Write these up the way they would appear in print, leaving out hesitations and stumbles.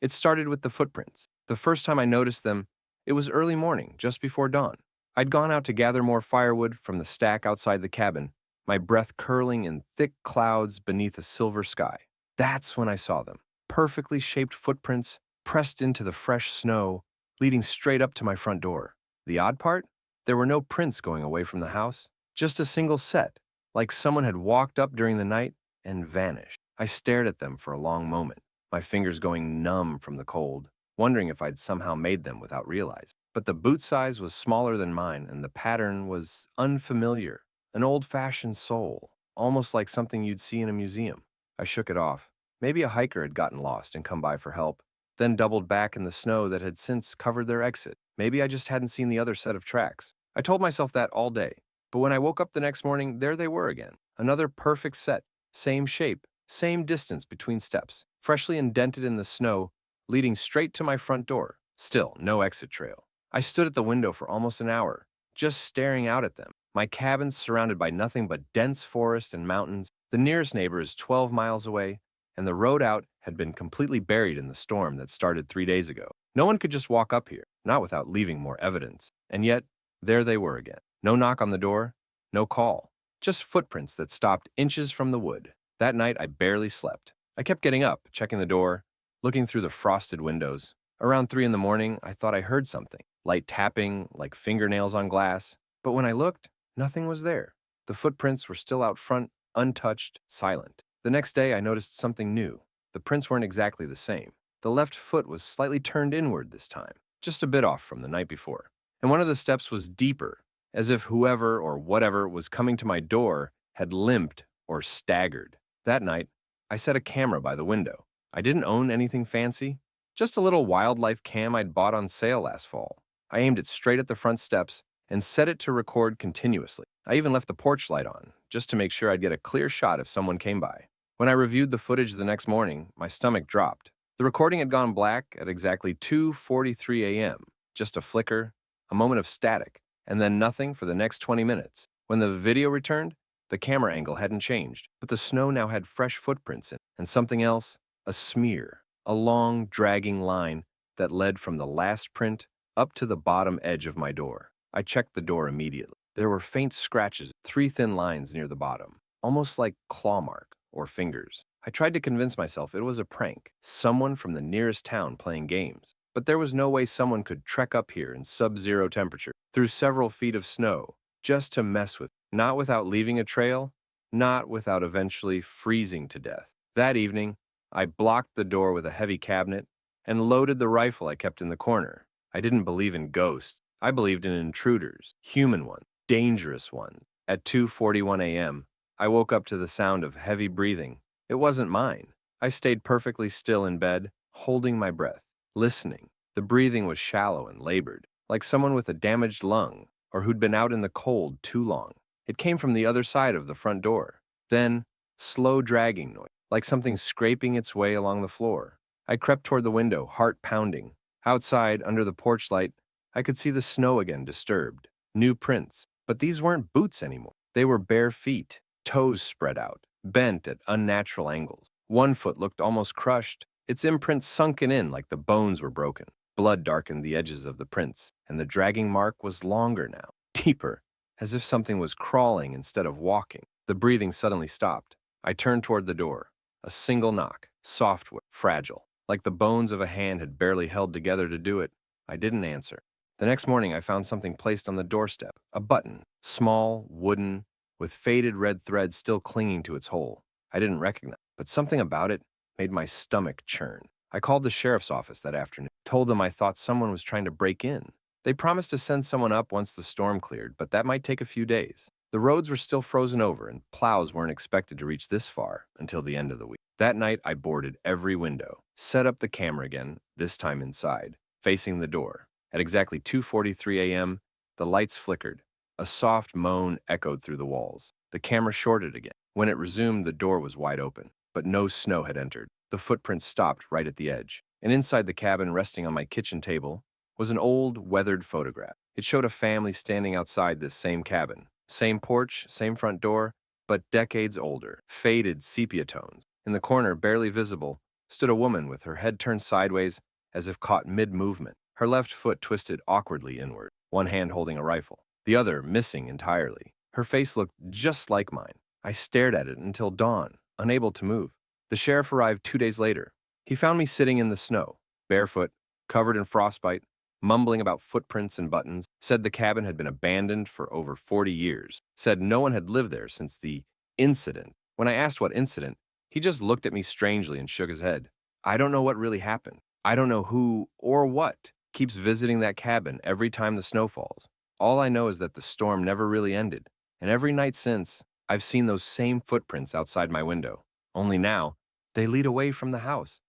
It started with the footprints. The first time I noticed them, it was early morning, just before dawn. I'd gone out to gather more firewood from the stack outside the cabin, my breath curling in thick clouds beneath a silver sky. That's when I saw them. Perfectly shaped footprints pressed into the fresh snow, leading straight up to my front door. The odd part? There were no prints going away from the house, just a single set, like someone had walked up during the night and vanished. I stared at them for a long moment, my fingers going numb from the cold, wondering if I'd somehow made them without realizing. But the boot size was smaller than mine, and the pattern was unfamiliar, an old-fashioned sole, almost like something you'd see in a museum. I shook it off. Maybe a hiker had gotten lost and come by for help, then doubled back in the snow that had since covered their exit. Maybe I just hadn't seen the other set of tracks. I told myself that all day, but when I woke up the next morning, there they were again. Another perfect set, same shape, same distance between steps, freshly indented in the snow, leading straight to my front door. Still, no exit trail. I stood at the window for almost an hour, just staring out at them. My cabin's surrounded by nothing but dense forest and mountains. The nearest neighbor is 12 miles away, and the road out had been completely buried in the storm that started 3 days ago. No one could just walk up here, not without leaving more evidence. And yet, there they were again. No knock on the door, no call, just footprints that stopped inches from the wood. That night, I barely slept. I kept getting up, checking the door, looking through the frosted windows. Around 3 in the morning, I thought I heard something, light tapping, like fingernails on glass. But when I looked, nothing was there. The footprints were still out front, untouched, silent. The next day, I noticed something new. The prints weren't exactly the same. The left foot was slightly turned inward this time, just a bit off from the night before. And one of the steps was deeper, as if whoever or whatever was coming to my door had limped or staggered. That night, I set a camera by the window. I didn't own anything fancy, just a little wildlife cam I'd bought on sale last fall. I aimed it straight at the front steps and set it to record continuously. I even left the porch light on, just to make sure I'd get a clear shot if someone came by. When I reviewed the footage the next morning, my stomach dropped. The recording had gone black at exactly 2:43 a.m., just a flicker, a moment of static, and then nothing for the next 20 minutes. When the video returned, the camera angle hadn't changed, but the snow now had fresh footprints in it, and something else, a smear, a long, dragging line that led from the last print up to the bottom edge of my door. I checked the door immediately. There were faint scratches, 3 thin lines near the bottom, almost like claw mark or fingers. I tried to convince myself it was a prank, someone from the nearest town playing games. But there was no way someone could trek up here in sub-zero temperature, through several feet of snow, just to mess with it. Not without leaving a trail, not without eventually freezing to death. That evening, I blocked the door with a heavy cabinet and loaded the rifle I kept in the corner. I didn't believe in ghosts. I believed in intruders, human ones, dangerous ones. At 2:41 a.m., I woke up to the sound of heavy breathing. It wasn't mine. I stayed perfectly still in bed, holding my breath, listening. The breathing was shallow and labored, like someone with a damaged lung or who'd been out in the cold too long. It came from the other side of the front door. Then, slow dragging noise, like something scraping its way along the floor. I crept toward the window, heart pounding. Outside, under the porch light, I could see the snow again disturbed. New prints. But these weren't boots anymore. They were bare feet, toes spread out, bent at unnatural angles. One foot looked almost crushed, its imprint sunken in like the bones were broken. Blood darkened the edges of the prints, and the dragging mark was longer now, deeper, as if something was crawling instead of walking. The breathing suddenly stopped. I turned toward the door. A single knock, soft, fragile, like the bones of a hand had barely held together to do it. I didn't answer. The next morning, I found something placed on the doorstep, a button, small, wooden, with faded red thread still clinging to its hole. I didn't recognize it, but something about it made my stomach churn. I called the sheriff's office that afternoon, told them I thought someone was trying to break in. They promised to send someone up once the storm cleared, but that might take a few days. The roads were still frozen over, and plows weren't expected to reach this far until the end of the week. That night, I boarded every window, set up the camera again, this time inside, facing the door. At exactly 2:43 a.m., the lights flickered. A soft moan echoed through the walls. The camera shorted again. When it resumed, the door was wide open, but no snow had entered. The footprints stopped right at the edge. And inside the cabin, resting on my kitchen table, was an old, weathered photograph. It showed a family standing outside this same cabin. Same porch, same front door, but decades older, faded sepia tones. In the corner, barely visible, stood a woman with her head turned sideways as if caught mid-movement, her left foot twisted awkwardly inward, one hand holding a rifle, the other missing entirely. Her face looked just like mine. I stared at it until dawn, unable to move. The sheriff arrived 2 days later. He found me sitting in the snow, barefoot, covered in frostbite, mumbling about footprints and buttons, said the cabin had been abandoned for over 40 years, said no one had lived there since the incident. When I asked what incident, he just looked at me strangely and shook his head. I don't know what really happened. I don't know who or what keeps visiting that cabin every time the snow falls. All I know is that the storm never really ended, and every night since, I've seen those same footprints outside my window. Only now, they lead away from the house.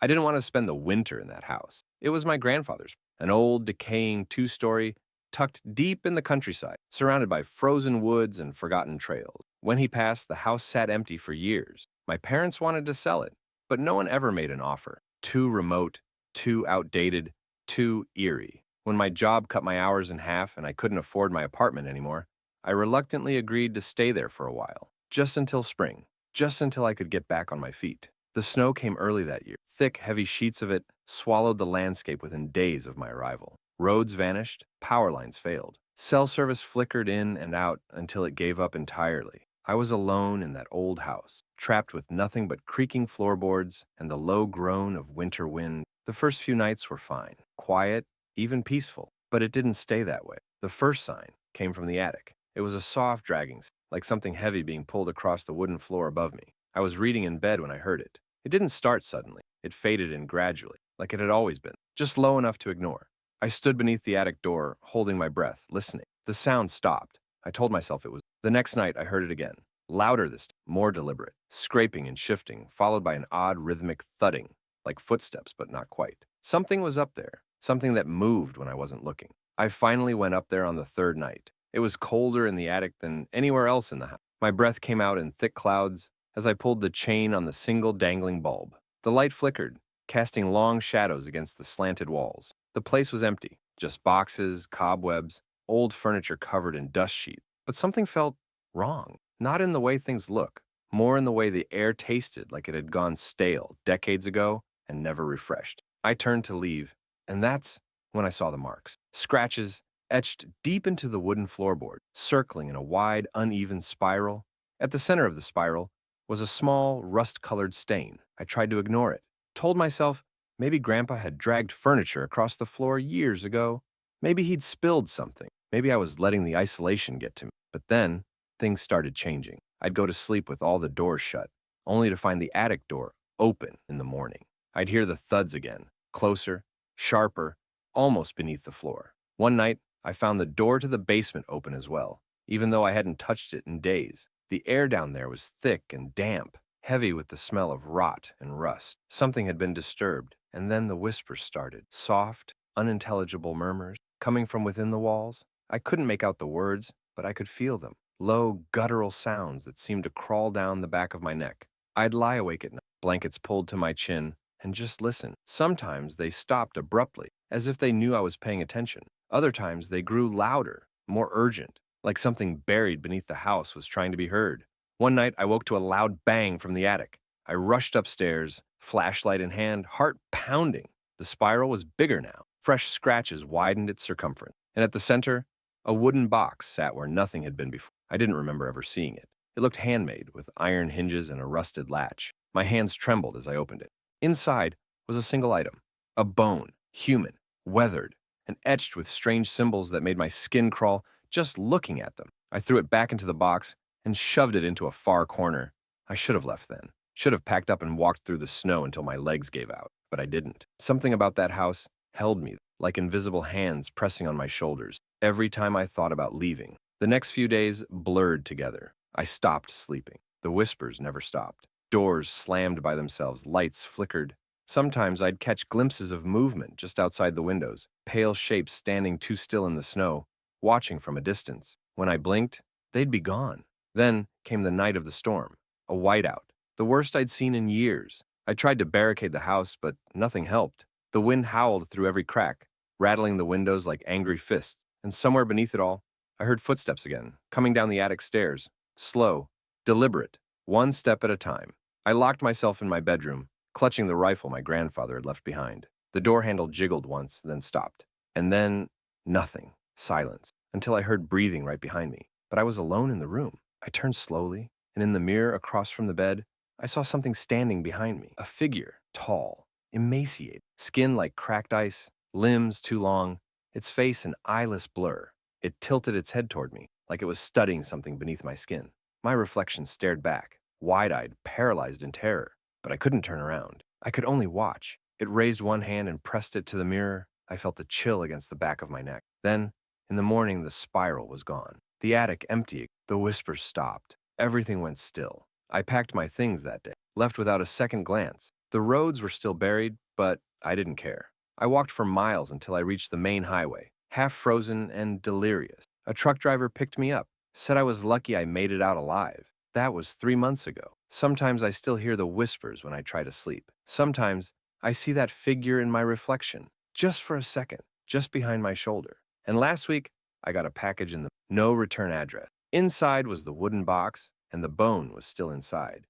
I didn't want to spend the winter in that house. It was my grandfather's, an old, decaying two-story, tucked deep in the countryside, surrounded by frozen woods and forgotten trails. When he passed, the house sat empty for years. My parents wanted to sell it, but no one ever made an offer. Too remote, too outdated, too eerie. When my job cut my hours in half and I couldn't afford my apartment anymore, I reluctantly agreed to stay there for a while, just until spring, just until I could get back on my feet. The snow came early that year. Thick, heavy sheets of it swallowed the landscape within days of my arrival. Roads vanished, power lines failed. Cell service flickered in and out until it gave up entirely. I was alone in that old house, trapped with nothing but creaking floorboards and the low groan of winter wind. The first few nights were fine, quiet, even peaceful, but it didn't stay that way. The first sign came from the attic. It was a soft dragging, like something heavy being pulled across the wooden floor above me. I was reading in bed when I heard it. It didn't start suddenly. It faded in gradually, like it had always been, just low enough to ignore. I stood beneath the attic door, holding my breath, listening. The sound stopped. I told myself it was. The next night, I heard it again. Louder this time, more deliberate, scraping and shifting, followed by an odd rhythmic thudding, like footsteps, but not quite. Something was up there, something that moved when I wasn't looking. I finally went up there on the third night. It was colder in the attic than anywhere else in the house. My breath came out in thick clouds as I pulled the chain on the single dangling bulb. The light flickered, casting long shadows against the slanted walls. The place was empty, just boxes, cobwebs, old furniture covered in dust sheets. But something felt wrong, not in the way things look, more in the way the air tasted like it had gone stale decades ago and never refreshed. I turned to leave, and that's when I saw the marks. Scratches etched deep into the wooden floorboard, circling in a wide, uneven spiral. At the center of the spiral was a small, rust-colored stain. I tried to ignore it, told myself maybe Grandpa had dragged furniture across the floor years ago. Maybe he'd spilled something. Maybe I was letting the isolation get to me. But then, things started changing. I'd go to sleep with all the doors shut, only to find the attic door open in the morning. I'd hear the thuds again, closer, sharper, almost beneath the floor. One night, I found the door to the basement open as well, even though I hadn't touched it in days. The air down there was thick and damp, heavy with the smell of rot and rust. Something had been disturbed, and then the whispers started, soft, unintelligible murmurs coming from within the walls. I couldn't make out the words, but I could feel them, low, guttural sounds that seemed to crawl down the back of my neck. I'd lie awake at night, blankets pulled to my chin, and just listen. Sometimes they stopped abruptly, as if they knew I was paying attention. Other times they grew louder, more urgent, like something buried beneath the house was trying to be heard. One night, I woke to a loud bang from the attic. I rushed upstairs, flashlight in hand, heart pounding. The spiral was bigger now. Fresh scratches widened its circumference. And at the center, a wooden box sat where nothing had been before. I didn't remember ever seeing it. It looked handmade, with iron hinges and a rusted latch. My hands trembled as I opened it. Inside was a single item, a bone, human, weathered, and etched with strange symbols that made my skin crawl just looking at them. I threw it back into the box and shoved it into a far corner. I should have left then. Should have packed up and walked through the snow until my legs gave out, but I didn't. Something about that house held me, like invisible hands pressing on my shoulders, every time I thought about leaving. The next few days blurred together. I stopped sleeping. The whispers never stopped. Doors slammed by themselves, lights flickered. Sometimes I'd catch glimpses of movement just outside the windows, pale shapes standing too still in the snow, watching from a distance. When I blinked, they'd be gone. Then came the night of the storm, a whiteout, the worst I'd seen in years. I tried to barricade the house, but nothing helped. The wind howled through every crack, rattling the windows like angry fists, and somewhere beneath it all, I heard footsteps again, coming down the attic stairs, slow, deliberate, one step at a time. I locked myself in my bedroom, clutching the rifle my grandfather had left behind. The door handle jiggled once, then stopped. And then, nothing. Silence. Until I heard breathing right behind me. But I was alone in the room. I turned slowly, and in the mirror across from the bed, I saw something standing behind me. A figure, tall, emaciated, skin like cracked ice, limbs too long, its face an eyeless blur. It tilted its head toward me, like it was studying something beneath my skin. My reflection stared back, wide-eyed, paralyzed in terror, but I couldn't turn around. I could only watch. It raised one hand and pressed it to the mirror. I felt a chill against the back of my neck. Then, in the morning, the spiral was gone. The attic empty. The whispers stopped. Everything went still. I packed my things that day, left without a second glance. The roads were still buried, but I didn't care. I walked for miles until I reached the main highway, half frozen and delirious. A truck driver picked me up, said I was lucky I made it out alive. That was 3 months ago. Sometimes I still hear the whispers when I try to sleep. Sometimes I see that figure in my reflection, just for a second, just behind my shoulder. And last week, I got a package in the no return address. Inside was the wooden box, and the bone was still inside.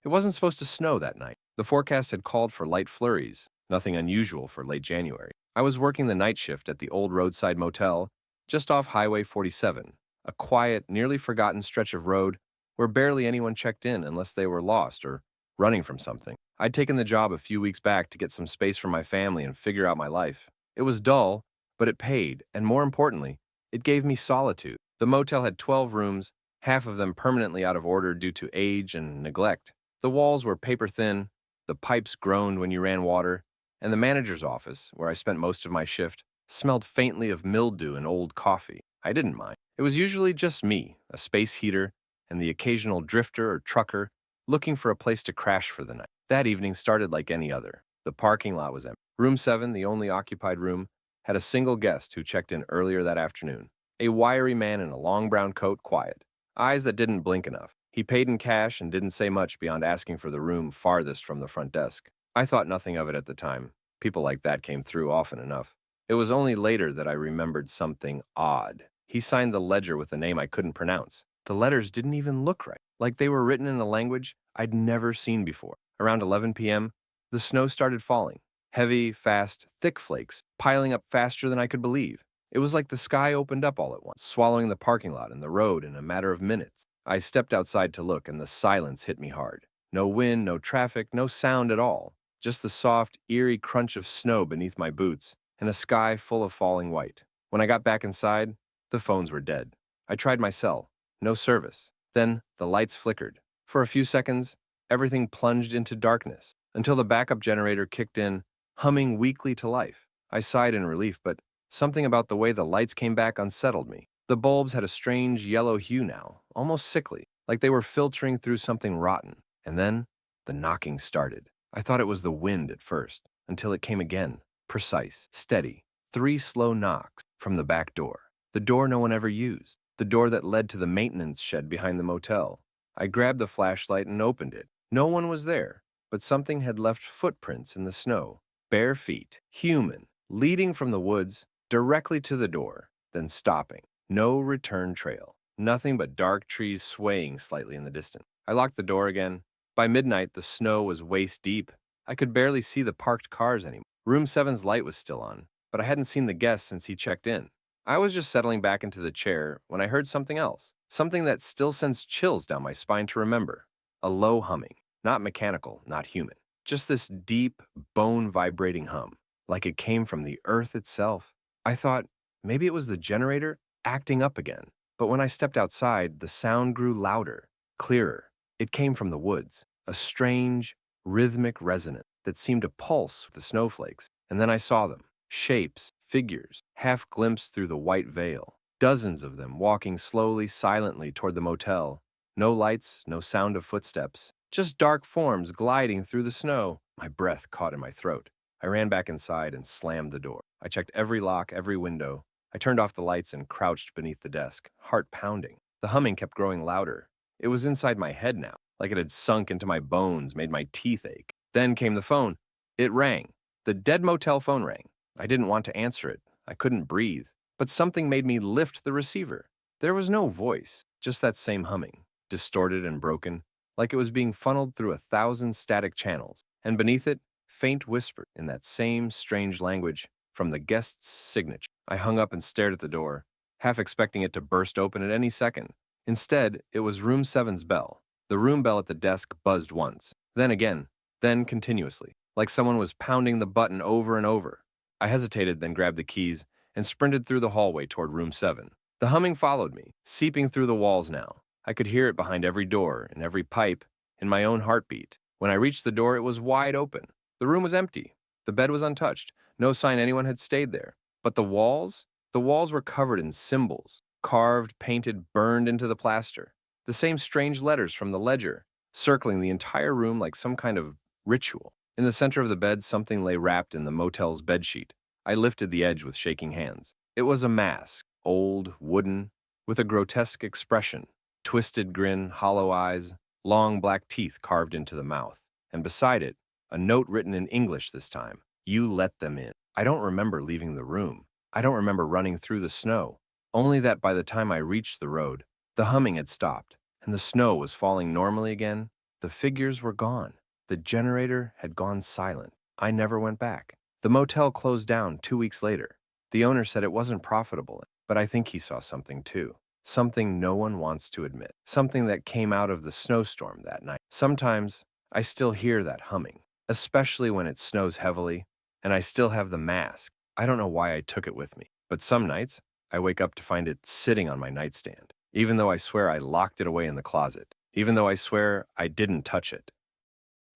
It wasn't supposed to snow that night. The forecast had called for light flurries, nothing unusual for late January. I was working the night shift at the old roadside motel, just off Highway 47, a quiet, nearly forgotten stretch of road where barely anyone checked in unless they were lost or running from something. I'd taken the job a few weeks back to get some space from my family and figure out my life. It was dull, but it paid, and more importantly, it gave me solitude. The motel had 12 rooms, half of them permanently out of order due to age and neglect. The walls were paper-thin, the pipes groaned when you ran water, and the manager's office, where I spent most of my shift, smelled faintly of mildew and old coffee. I didn't mind. It was usually just me, a space heater, and the occasional drifter or trucker looking for a place to crash for the night. That evening started like any other. The parking lot was empty. Room 7, the only occupied room, had a single guest who checked in earlier that afternoon. A wiry man in a long brown coat, quiet, eyes that didn't blink enough. He paid in cash and didn't say much beyond asking for the room farthest from the front desk. I thought nothing of it at the time. People like that came through often enough. It was only later that I remembered something odd. He signed the ledger with a name I couldn't pronounce. The letters didn't even look right, like they were written in a language I'd never seen before. Around 11 p.m., the snow started falling. Heavy, fast, thick flakes, piling up faster than I could believe. It was like the sky opened up all at once, swallowing the parking lot and the road in a matter of minutes. I stepped outside to look, and the silence hit me hard. No wind, no traffic, no sound at all. Just the soft, eerie crunch of snow beneath my boots, and a sky full of falling white. When I got back inside, the phones were dead. I tried my cell. No service. Then the lights flickered. For a few seconds, everything plunged into darkness, until the backup generator kicked in, humming weakly to life. I sighed in relief, but something about the way the lights came back unsettled me. The bulbs had a strange yellow hue now, almost sickly, like they were filtering through something rotten. And then the knocking started. I thought it was the wind at first, until it came again, precise, steady. 3 slow knocks from the back door. The door no one ever used. The door that led to the maintenance shed behind the motel. I grabbed the flashlight and opened it. No one was there, but something had left footprints in the snow. Bare feet, human, leading from the woods directly to the door, then stopping. No return trail. Nothing but dark trees swaying slightly in the distance. I locked the door again. By midnight, the snow was waist deep. I could barely see the parked cars anymore. Room 7's light was still on, but I hadn't seen the guest since he checked in. I was just settling back into the chair when I heard something else. Something that still sends chills down my spine to remember. A low humming. Not mechanical, not human. Just this deep, bone-vibrating hum, like it came from the earth itself. I thought maybe it was the generator acting up again. But when I stepped outside, the sound grew louder, clearer. It came from the woods, a strange, rhythmic resonance that seemed to pulse with the snowflakes. And then I saw them, shapes, figures, half glimpsed through the white veil. Dozens of them walking slowly, silently toward the motel. No lights, no sound of footsteps, just dark forms gliding through the snow. My breath caught in my throat. I ran back inside and slammed the door. I checked every lock, every window. I turned off the lights and crouched beneath the desk, heart pounding. The humming kept growing louder. It was inside my head now, like it had sunk into my bones, made my teeth ache. Then came the phone. It rang. The dead motel phone rang. I didn't want to answer it. I couldn't breathe. But something made me lift the receiver. There was no voice, just that same humming, distorted and broken, like it was being funneled through 1,000 static channels, and beneath it, faint whisper in that same strange language from the guest's signature. I hung up and stared at the door, half expecting it to burst open at any second. Instead, it was room seven's bell. The room bell at the desk buzzed once, then again, then continuously, like someone was pounding the button over and over. I hesitated, then grabbed the keys and sprinted through the hallway toward room 7. The humming followed me, seeping through the walls now. I could hear it behind every door, in every pipe, in my own heartbeat. When I reached the door, it was wide open. The room was empty. The bed was untouched. No sign anyone had stayed there. But the walls? The walls were covered in symbols, carved, painted, burned into the plaster. The same strange letters from the ledger, circling the entire room like some kind of ritual. In the center of the bed, something lay wrapped in the motel's bedsheet. I lifted the edge with shaking hands. It was a mask, old, wooden, with a grotesque expression, twisted grin, hollow eyes, long black teeth carved into the mouth. And beside it, a note written in English this time. You let them in. I don't remember leaving the room. I don't remember running through the snow. Only that by the time I reached the road, the humming had stopped, and the snow was falling normally again. The figures were gone. The generator had gone silent. I never went back. The motel closed down 2 weeks later. The owner said it wasn't profitable, but I think he saw something too. Something no one wants to admit. Something that came out of the snowstorm that night. Sometimes I still hear that humming, especially when it snows heavily, and I still have the mask. I don't know why I took it with me, but some nights I wake up to find it sitting on my nightstand, even though I swear I locked it away in the closet, even though I swear I didn't touch it.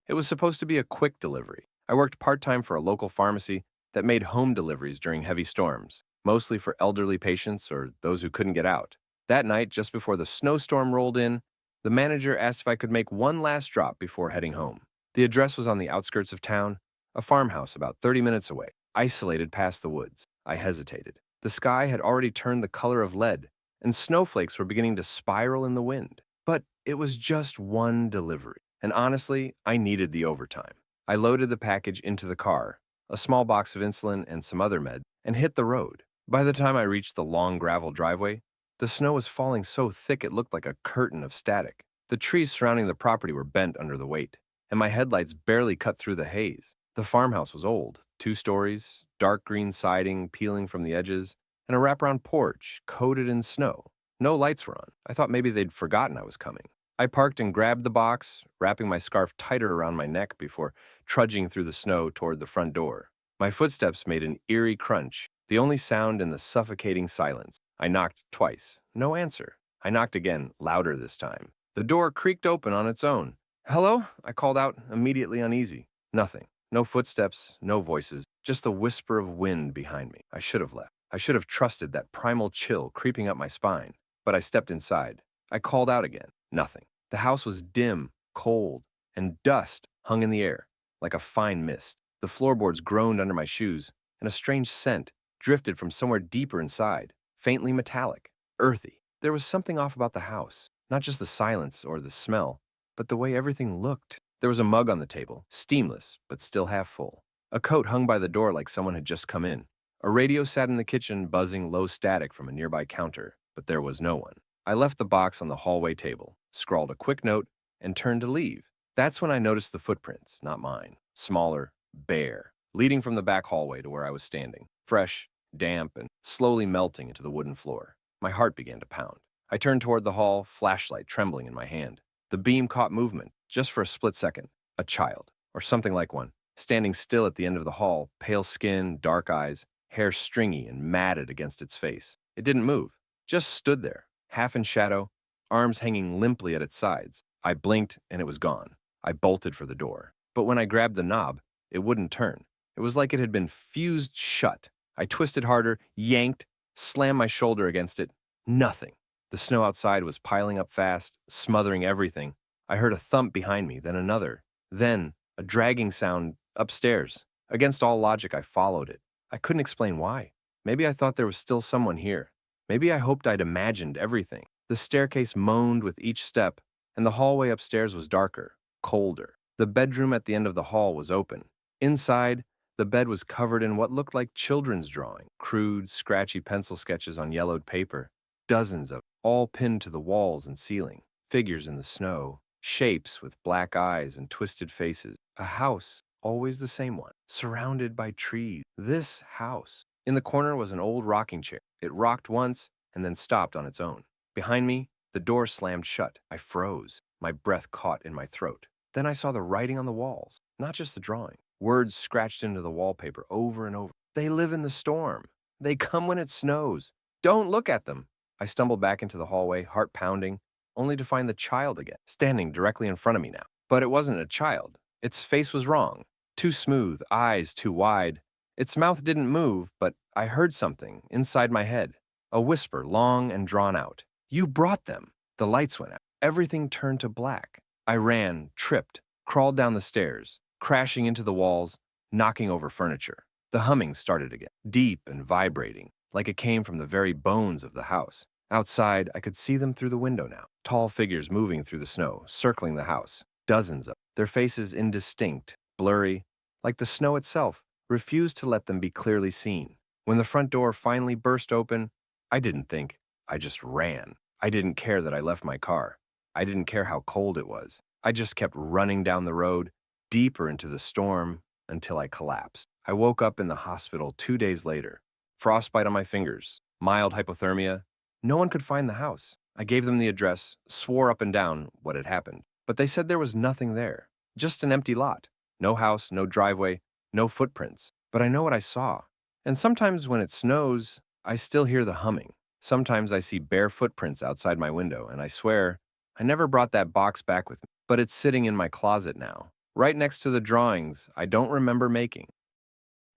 It was supposed to be a quick delivery. I worked part-time for a local pharmacy that made home deliveries during heavy storms, mostly for elderly patients or those who couldn't get out. That night, just before the snowstorm rolled in, the manager asked if I could make one last drop before heading home. The address was on the outskirts of town, a farmhouse about 30 minutes away, isolated past the woods. I hesitated. The sky had already turned the color of lead, and snowflakes were beginning to spiral in the wind. But it was just one delivery, and honestly, I needed the overtime. I loaded the package into the car, a small box of insulin and some other meds, and hit the road. By the time I reached the long gravel driveway, the snow was falling so thick it looked like a curtain of static. The trees surrounding the property were bent under the weight, and my headlights barely cut through the haze. The farmhouse was old, 2 stories, dark green siding peeling from the edges, and a wraparound porch coated in snow. No lights were on. I thought maybe they'd forgotten I was coming. I parked and grabbed the box, wrapping my scarf tighter around my neck before trudging through the snow toward the front door. My footsteps made an eerie crunch, the only sound in the suffocating silence. I knocked twice. No answer. I knocked again, louder this time. The door creaked open on its own. "Hello?" I called out, immediately uneasy. Nothing. No footsteps, no voices, just the whisper of wind behind me. I should have left. I should have trusted that primal chill creeping up my spine. But I stepped inside. I called out again. Nothing. The house was dim, cold, and dust hung in the air, like a fine mist. The floorboards groaned under my shoes, and a strange scent drifted from somewhere deeper inside, faintly metallic, earthy. There was something off about the house, not just the silence or the smell, but the way everything looked. There was a mug on the table, steamless, but still half full. A coat hung by the door like someone had just come in. A radio sat in the kitchen, buzzing low static from a nearby counter, but there was no one. I left the box on the hallway table, scrawled a quick note, and turned to leave. That's when I noticed the footprints, not mine. Smaller, bare, leading from the back hallway to where I was standing. Fresh, damp, and slowly melting into the wooden floor. My heart began to pound. I turned toward the hall, flashlight trembling in my hand. The beam caught movement, just for a split second. A child, or something like one, standing still at the end of the hall, pale skin, dark eyes, hair stringy and matted against its face. It didn't move, just stood there, half in shadow, arms hanging limply at its sides. I blinked, and it was gone. I bolted for the door. But when I grabbed the knob, it wouldn't turn. It was like it had been fused shut. I twisted harder, yanked, slammed my shoulder against it. Nothing. The snow outside was piling up fast, smothering everything. I heard a thump behind me, then another. Then a dragging sound upstairs. Against all logic, I followed it. I couldn't explain why. Maybe I thought there was still someone here. Maybe I hoped I'd imagined everything. The staircase moaned with each step, and the hallway upstairs was darker, colder. The bedroom at the end of the hall was open. Inside, the bed was covered in what looked like children's drawing, crude, scratchy pencil sketches on yellowed paper. Dozens of, all pinned to the walls and ceiling. Figures in the snow. Shapes with black eyes and twisted faces. A house, always the same one, surrounded by trees. This house. In the corner was an old rocking chair. It rocked once and then stopped on its own. Behind me, the door slammed shut. I froze, my breath caught in my throat. Then I saw the writing on the walls, not just the drawing. Words scratched into the wallpaper over and over. They live in the storm. They come when it snows. Don't look at them. I stumbled back into the hallway, heart pounding, only to find the child again, standing directly in front of me now. But it wasn't a child. Its face was wrong. Too smooth, eyes too wide. Its mouth didn't move, but I heard something inside my head. A whisper, long and drawn out. You brought them. The lights went out. Everything turned to black. I ran, tripped, crawled down the stairs, crashing into the walls, knocking over furniture. The humming started again, deep and vibrating, like it came from the very bones of the house. Outside, I could see them through the window now. Tall figures moving through the snow, circling the house. Dozens of them. Their faces indistinct, blurry, like the snow itself refused to let them be clearly seen. When the front door finally burst open, I didn't think. I just ran. I didn't care that I left my car. I didn't care how cold it was. I just kept running down the road, deeper into the storm, until I collapsed. I woke up in the hospital 2 days later. Frostbite on my fingers, mild hypothermia. No one could find the house. I gave them the address, swore up and down what had happened. But they said there was nothing there. Just an empty lot. No house, no driveway, no footprints. But I know what I saw. And sometimes when it snows, I still hear the humming. Sometimes I see bare footprints outside my window, and I swear, I never brought that box back with me. But it's sitting in my closet now, right next to the drawings I don't remember making.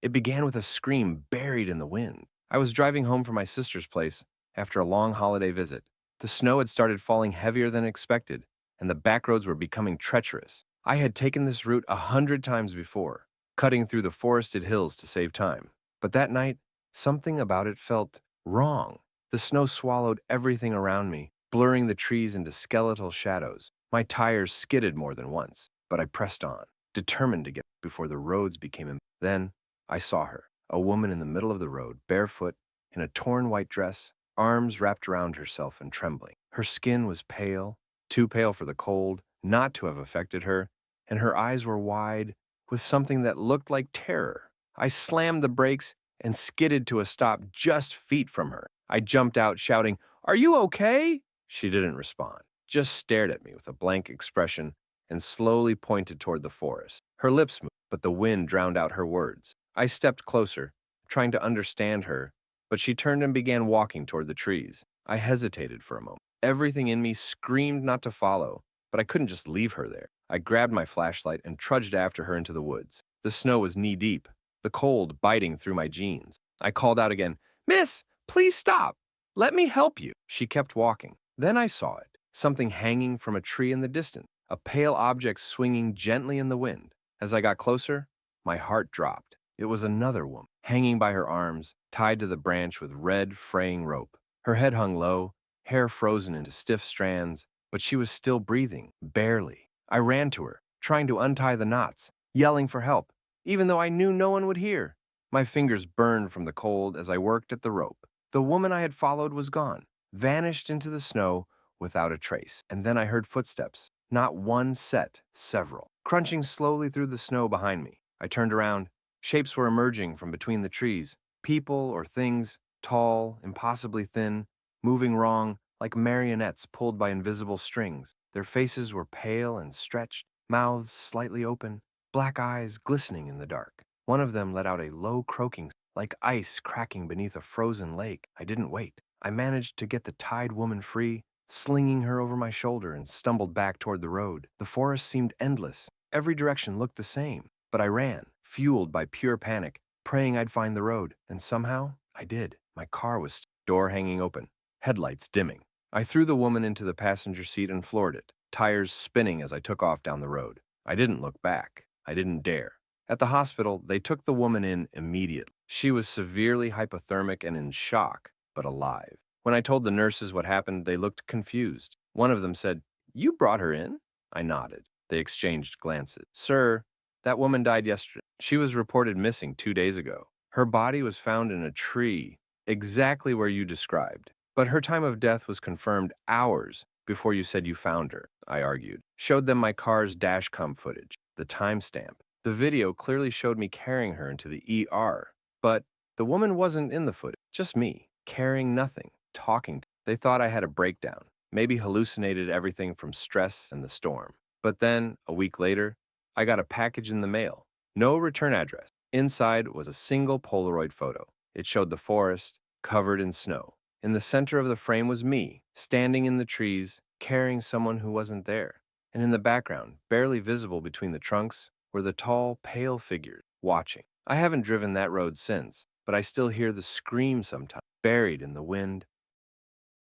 It began with a scream buried in the wind. I was driving home from my sister's place after a long holiday visit. The snow had started falling heavier than expected, and the back roads were becoming treacherous. I had taken this route 100 times before, cutting through the forested hills to save time. But that night, something about it felt wrong. The snow swallowed everything around me, blurring the trees into skeletal shadows. My tires skidded more than once, but I pressed on, determined to get before the roads became. Then I saw her, a woman in the middle of the road, barefoot, in a torn white dress, arms wrapped around herself and trembling. Her skin was pale, too pale for the cold not to have affected her, and her eyes were wide with something that looked like terror. I slammed the brakes and skidded to a stop just feet from her. I jumped out shouting, "Are you okay?" She didn't respond, just stared at me with a blank expression and slowly pointed toward the forest. Her lips moved, but the wind drowned out her words. I stepped closer, trying to understand her, but she turned and began walking toward the trees. I hesitated for a moment. Everything in me screamed not to follow, but I couldn't just leave her there. I grabbed my flashlight and trudged after her into the woods. The snow was knee-deep, the cold biting through my jeans. I called out again, "Miss, please stop. Let me help you." She kept walking. Then I saw it, something hanging from a tree in the distance, a pale object swinging gently in the wind. As I got closer, my heart dropped. It was another woman, hanging by her arms, tied to the branch with red, fraying rope. Her head hung low, hair frozen into stiff strands, but she was still breathing, barely. I ran to her, trying to untie the knots, yelling for help, even though I knew no one would hear. My fingers burned from the cold as I worked at the rope. The woman I had followed was gone, vanished into the snow without a trace. And then I heard footsteps, not one set, several, crunching slowly through the snow behind me. I turned around. Shapes were emerging from between the trees, people or things, tall, impossibly thin, moving wrong, like marionettes pulled by invisible strings. Their faces were pale and stretched, mouths slightly open, black eyes glistening in the dark. One of them let out a low croaking, like ice cracking beneath a frozen lake. I didn't wait. I managed to get the tied woman free, slinging her over my shoulder, and stumbled back toward the road. The forest seemed endless. Every direction looked the same. But I ran, fueled by pure panic, praying I'd find the road. And somehow, I did. My car was door hanging open, headlights dimming. I threw the woman into the passenger seat and floored it, tires spinning as I took off down the road. I didn't look back. I didn't dare. At the hospital, they took the woman in immediately. She was severely hypothermic and in shock, but alive. When I told the nurses what happened, they looked confused. One of them said, "You brought her in?" I nodded. They exchanged glances. "Sir, that woman died yesterday. She was reported missing 2 days ago. Her body was found in a tree, exactly where you described. But her time of death was confirmed hours before you said you found her, I argued. Showed them my car's dashcam footage, the timestamp. The video clearly showed me carrying her into the ER, but the woman wasn't in the footage, just me, carrying nothing, talking. They thought I had a breakdown, maybe hallucinated everything from stress and the storm. But then, a week later, I got a package in the mail. No return address. Inside was a single Polaroid photo. It showed the forest, covered in snow. In the center of the frame was me, standing in the trees, carrying someone who wasn't there. And in the background, barely visible between the trunks, were the tall, pale figures, watching. I haven't driven that road since, but I still hear the scream sometimes, buried in the wind.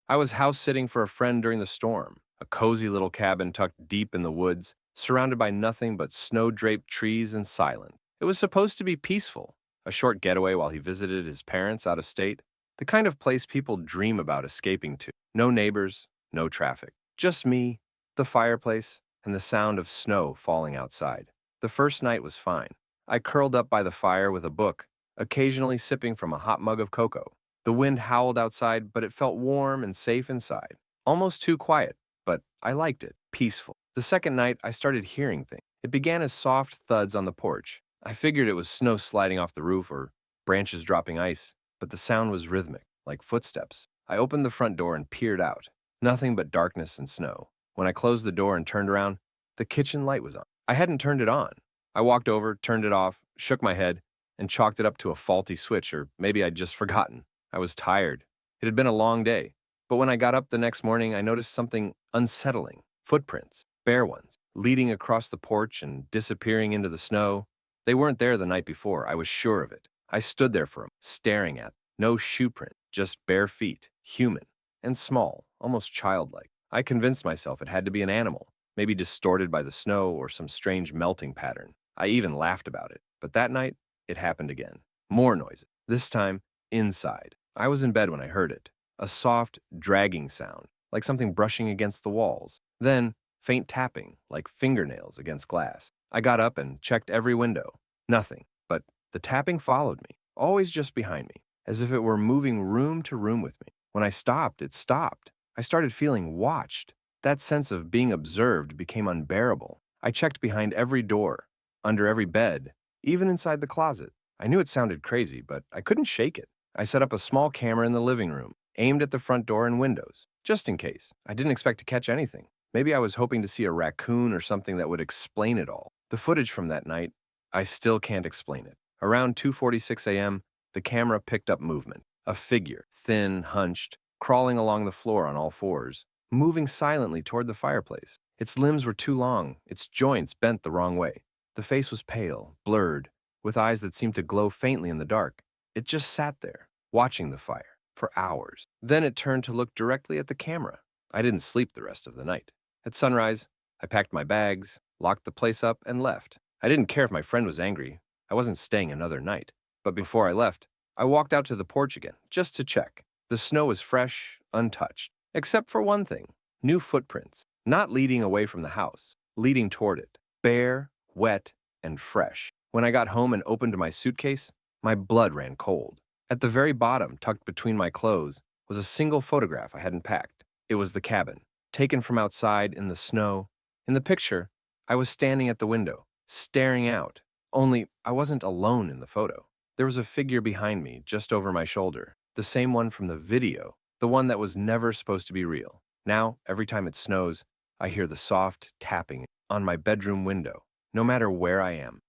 I was house sitting for a friend during the storm, a cozy little cabin tucked deep in the woods, surrounded by nothing but snow-draped trees and silence. It was supposed to be peaceful, a short getaway while he visited his parents out of state, the kind of place people dream about escaping to. No neighbors, no traffic, just me, the fireplace, and the sound of snow falling outside. The first night was fine. I curled up by the fire with a book, occasionally sipping from a hot mug of cocoa. The wind howled outside, but it felt warm and safe inside. Almost too quiet, but I liked it. Peaceful. The second night, I started hearing things. It began as soft thuds on the porch. I figured it was snow sliding off the roof or branches dropping ice, but the sound was rhythmic, like footsteps. I opened the front door and peered out. Nothing but darkness and snow. When I closed the door and turned around, the kitchen light was on. I hadn't turned it on. I walked over, turned it off, shook my head, and chalked it up to a faulty switch, or maybe I'd just forgotten. I was tired. It had been a long day. But when I got up the next morning, I noticed something unsettling. Footprints, bare ones, leading across the porch and disappearing into the snow. They weren't there the night before, I was sure of it. I stood there for 'em, staring at them. No shoe print, just bare feet, human, and small, almost childlike. I convinced myself it had to be an animal, maybe distorted by the snow or some strange melting pattern. I even laughed about it. But that night, it happened again. More noises. This time, inside. I was in bed when I heard it. A soft, dragging sound, like something brushing against the walls. Then, faint tapping, like fingernails against glass. I got up and checked every window. Nothing. But the tapping followed me, always just behind me, as if it were moving room to room with me. When I stopped, it stopped. I started feeling watched. That sense of being observed became unbearable. I checked behind every door, under every bed, even inside the closet. I knew it sounded crazy, but I couldn't shake it. I set up a small camera in the living room, aimed at the front door and windows, just in case. I didn't expect to catch anything. Maybe I was hoping to see a raccoon or something that would explain it all. The footage from that night, I still can't explain it. Around 2:46 a.m., the camera picked up movement. A figure, thin, hunched, crawling along the floor on all fours, moving silently toward the fireplace. Its limbs were too long, its joints bent the wrong way. The face was pale, blurred, with eyes that seemed to glow faintly in the dark. It just sat there, watching the fire, for hours. Then it turned to look directly at the camera. I didn't sleep the rest of the night. At sunrise, I packed my bags, locked the place up, and left. I didn't care if my friend was angry. I wasn't staying another night. But before I left, I walked out to the porch again, just to check. The snow was fresh, untouched, except for one thing: new footprints, not leading away from the house, leading toward it, bare, wet, and fresh. When I got home and opened my suitcase, my blood ran cold. At the very bottom, tucked between my clothes, was a single photograph I hadn't packed. It was the cabin, taken from outside in the snow. In the picture, I was standing at the window, staring out. Only, I wasn't alone in the photo. There was a figure behind me, just over my shoulder. The same one from the video, the one that was never supposed to be real. Now, every time it snows, I hear the soft tapping on my bedroom window, no matter where I am.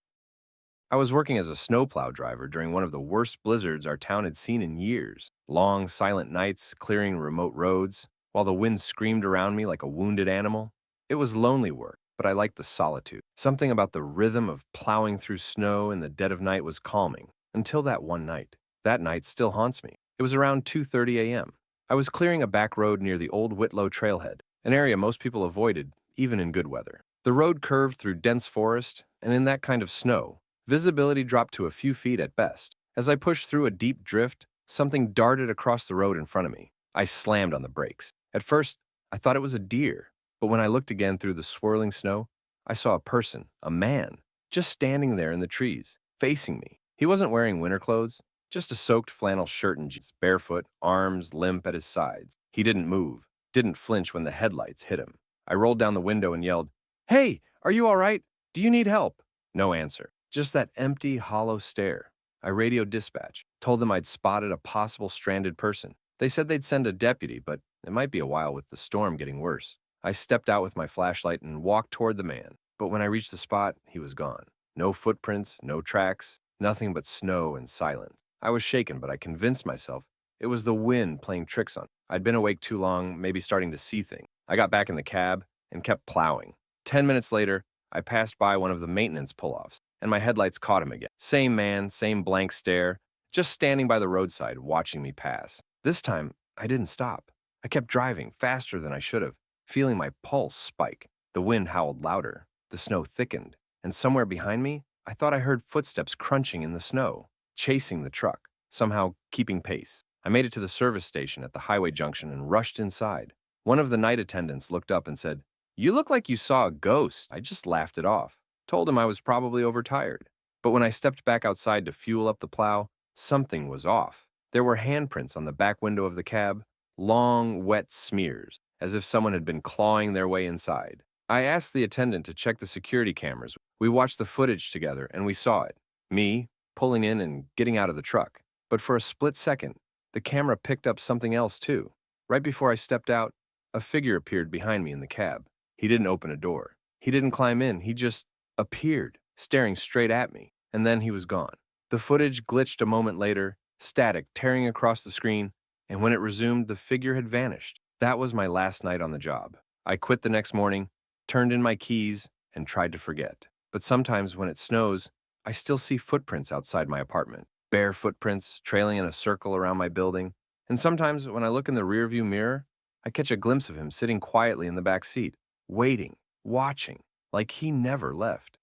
I was working as a snowplow driver during one of the worst blizzards our town had seen in years. Long, silent nights clearing remote roads, while the wind screamed around me like a wounded animal. It was lonely work, but I liked the solitude. Something about the rhythm of plowing through snow in the dead of night was calming, until that one night. That night still haunts me. It was around 2:30 a.m. I was clearing a back road near the old Whitlow trailhead, an area most people avoided, even in good weather. The road curved through dense forest, and in that kind of snow, visibility dropped to a few feet at best. As I pushed through a deep drift, something darted across the road in front of me. I slammed on the brakes. At first, I thought it was a deer, but when I looked again through the swirling snow, I saw a person, a man, just standing there in the trees, facing me. He wasn't wearing winter clothes, just a soaked flannel shirt and jeans, barefoot, arms limp at his sides. He didn't move. didn't flinch when the headlights hit him. I rolled down the window and yelled, "Hey, are you all right? Do you need help?" No answer. Just that empty, hollow stare. I radioed dispatch, told them I'd spotted a possible stranded person. They said they'd send a deputy, but it might be a while with the storm getting worse. I stepped out with my flashlight and walked toward the man, but when I reached the spot, he was gone. No footprints, no tracks, nothing but snow and silence. I was shaken, but I convinced myself it was the wind playing tricks on me. I'd been awake too long, maybe starting to see things. I got back in the cab and kept plowing. 10 minutes later, I passed by one of the maintenance pull-offs, and my headlights caught him again. Same man, same blank stare, just standing by the roadside watching me pass. This time, I didn't stop. I kept driving faster than I should have, feeling my pulse spike. The wind howled louder, the snow thickened, and somewhere behind me, I thought I heard footsteps crunching in the snow, chasing the truck, somehow keeping pace. I made it to the service station at the highway junction and rushed inside. One of the night attendants looked up and said, "You look like you saw a ghost." I just laughed it off, told him I was probably overtired. But when I stepped back outside to fuel up the plow, something was off. There were handprints on the back window of the cab, long, wet smears, as if someone had been clawing their way inside. I asked the attendant to check the security cameras. We watched the footage together, and we saw it. Me, pulling in and getting out of the truck. But for a split second, the camera picked up something else too. Right before I stepped out, a figure appeared behind me in the cab. He didn't open a door. He didn't climb in. He just appeared, staring straight at me. And then he was gone. The footage glitched a moment later, static tearing across the screen, and when it resumed, the figure had vanished. That was my last night on the job. I quit the next morning, turned in my keys, and tried to forget. But sometimes when it snows, I still see footprints outside my apartment. Bare footprints trailing in a circle around my building. And sometimes when I look in the rearview mirror, I catch a glimpse of him sitting quietly in the back seat, waiting, watching, like he never left.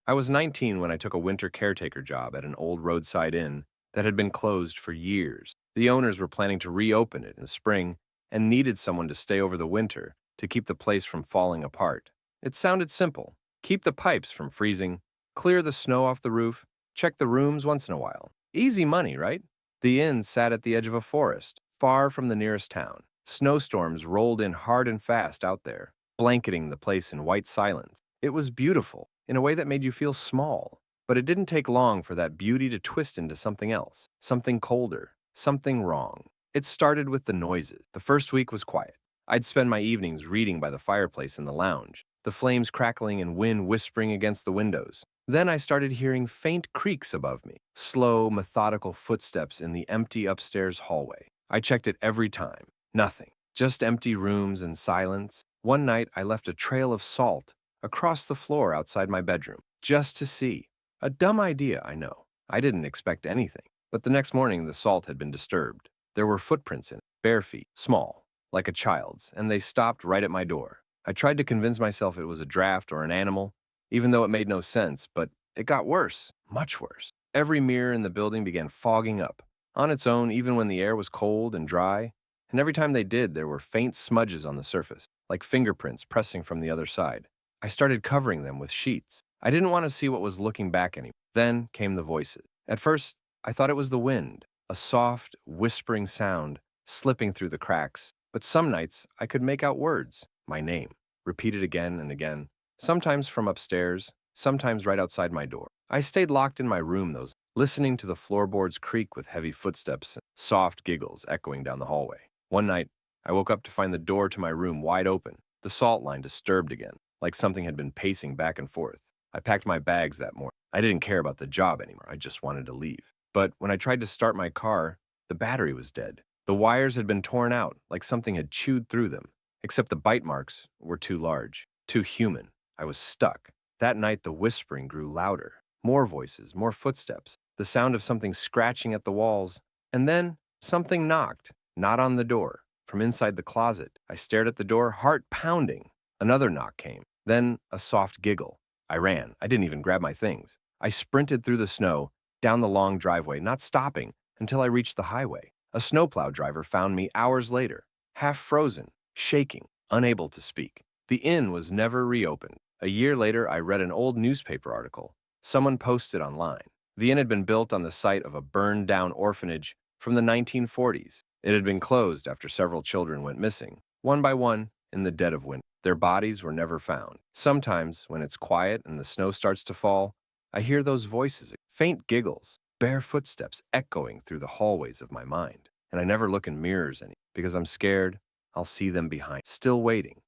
I was 19 when I took a winter caretaker job at an old roadside inn that had been closed for years. The owners were planning to reopen it in the spring and needed someone to stay over the winter to keep the place from falling apart. It sounded simple. Keep the pipes from freezing, clear the snow off the roof, check the rooms once in a while. Easy money, right? The inn sat at the edge of a forest, far from the nearest town. Snowstorms rolled in hard and fast out there, blanketing the place in white silence. It was beautiful, in a way that made you feel small. But it didn't take long for that beauty to twist into something else, something colder, something wrong. It started with the noises. The first week was quiet. I'd spend my evenings reading by the fireplace in the lounge, the flames crackling and wind whispering against the windows. Then I started hearing faint creaks above me, slow, methodical footsteps in the empty upstairs hallway. I checked it every time. Nothing. Just empty rooms and silence. One night, I left a trail of salt across the floor outside my bedroom, just to see. A dumb idea, I know. I didn't expect anything. But the next morning, the salt had been disturbed. There were footprints in it, bare feet, small, like a child's, and they stopped right at my door. I tried to convince myself it was a draft or an animal, even though it made no sense, but it got worse, much worse. Every mirror in the building began fogging up, on its own even when the air was cold and dry, and every time they did, there were faint smudges on the surface, like fingerprints pressing from the other side. I started covering them with sheets. I didn't want to see what was looking back anymore. Then came the voices. At first, I thought it was the wind, a soft, whispering sound slipping through the cracks. But some nights, I could make out words, my name, repeated again and again, sometimes from upstairs, sometimes right outside my door. I stayed locked in my room listening to the floorboards creak with heavy footsteps and soft giggles echoing down the hallway. One night, I woke up to find the door to my room wide open, the salt line disturbed again, like something had been pacing back and forth. I packed my bags that morning. I didn't care about the job anymore. I just wanted to leave. But when I tried to start my car, the battery was dead. The wires had been torn out, like something had chewed through them, except the bite marks were too large, too human. I was stuck. That night, the whispering grew louder. More voices, more footsteps, the sound of something scratching at the walls. And then something knocked, not on the door, from inside the closet. I stared at the door, heart pounding. Another knock came, then a soft giggle. I ran. I didn't even grab my things. I sprinted through the snow, down the long driveway, not stopping until I reached the highway. A snowplow driver found me hours later, half frozen, shaking, unable to speak. The inn was never reopened. A year later, I read an old newspaper article. Someone posted online. The inn had been built on the site of a burned-down orphanage from the 1940s. It had been closed after several children went missing, one by one, in the dead of winter. Their bodies were never found. Sometimes, when it's quiet and the snow starts to fall, I hear those voices, faint giggles, bare footsteps echoing through the hallways of my mind. And I never look in mirrors any because I'm scared I'll see them behind, still waiting.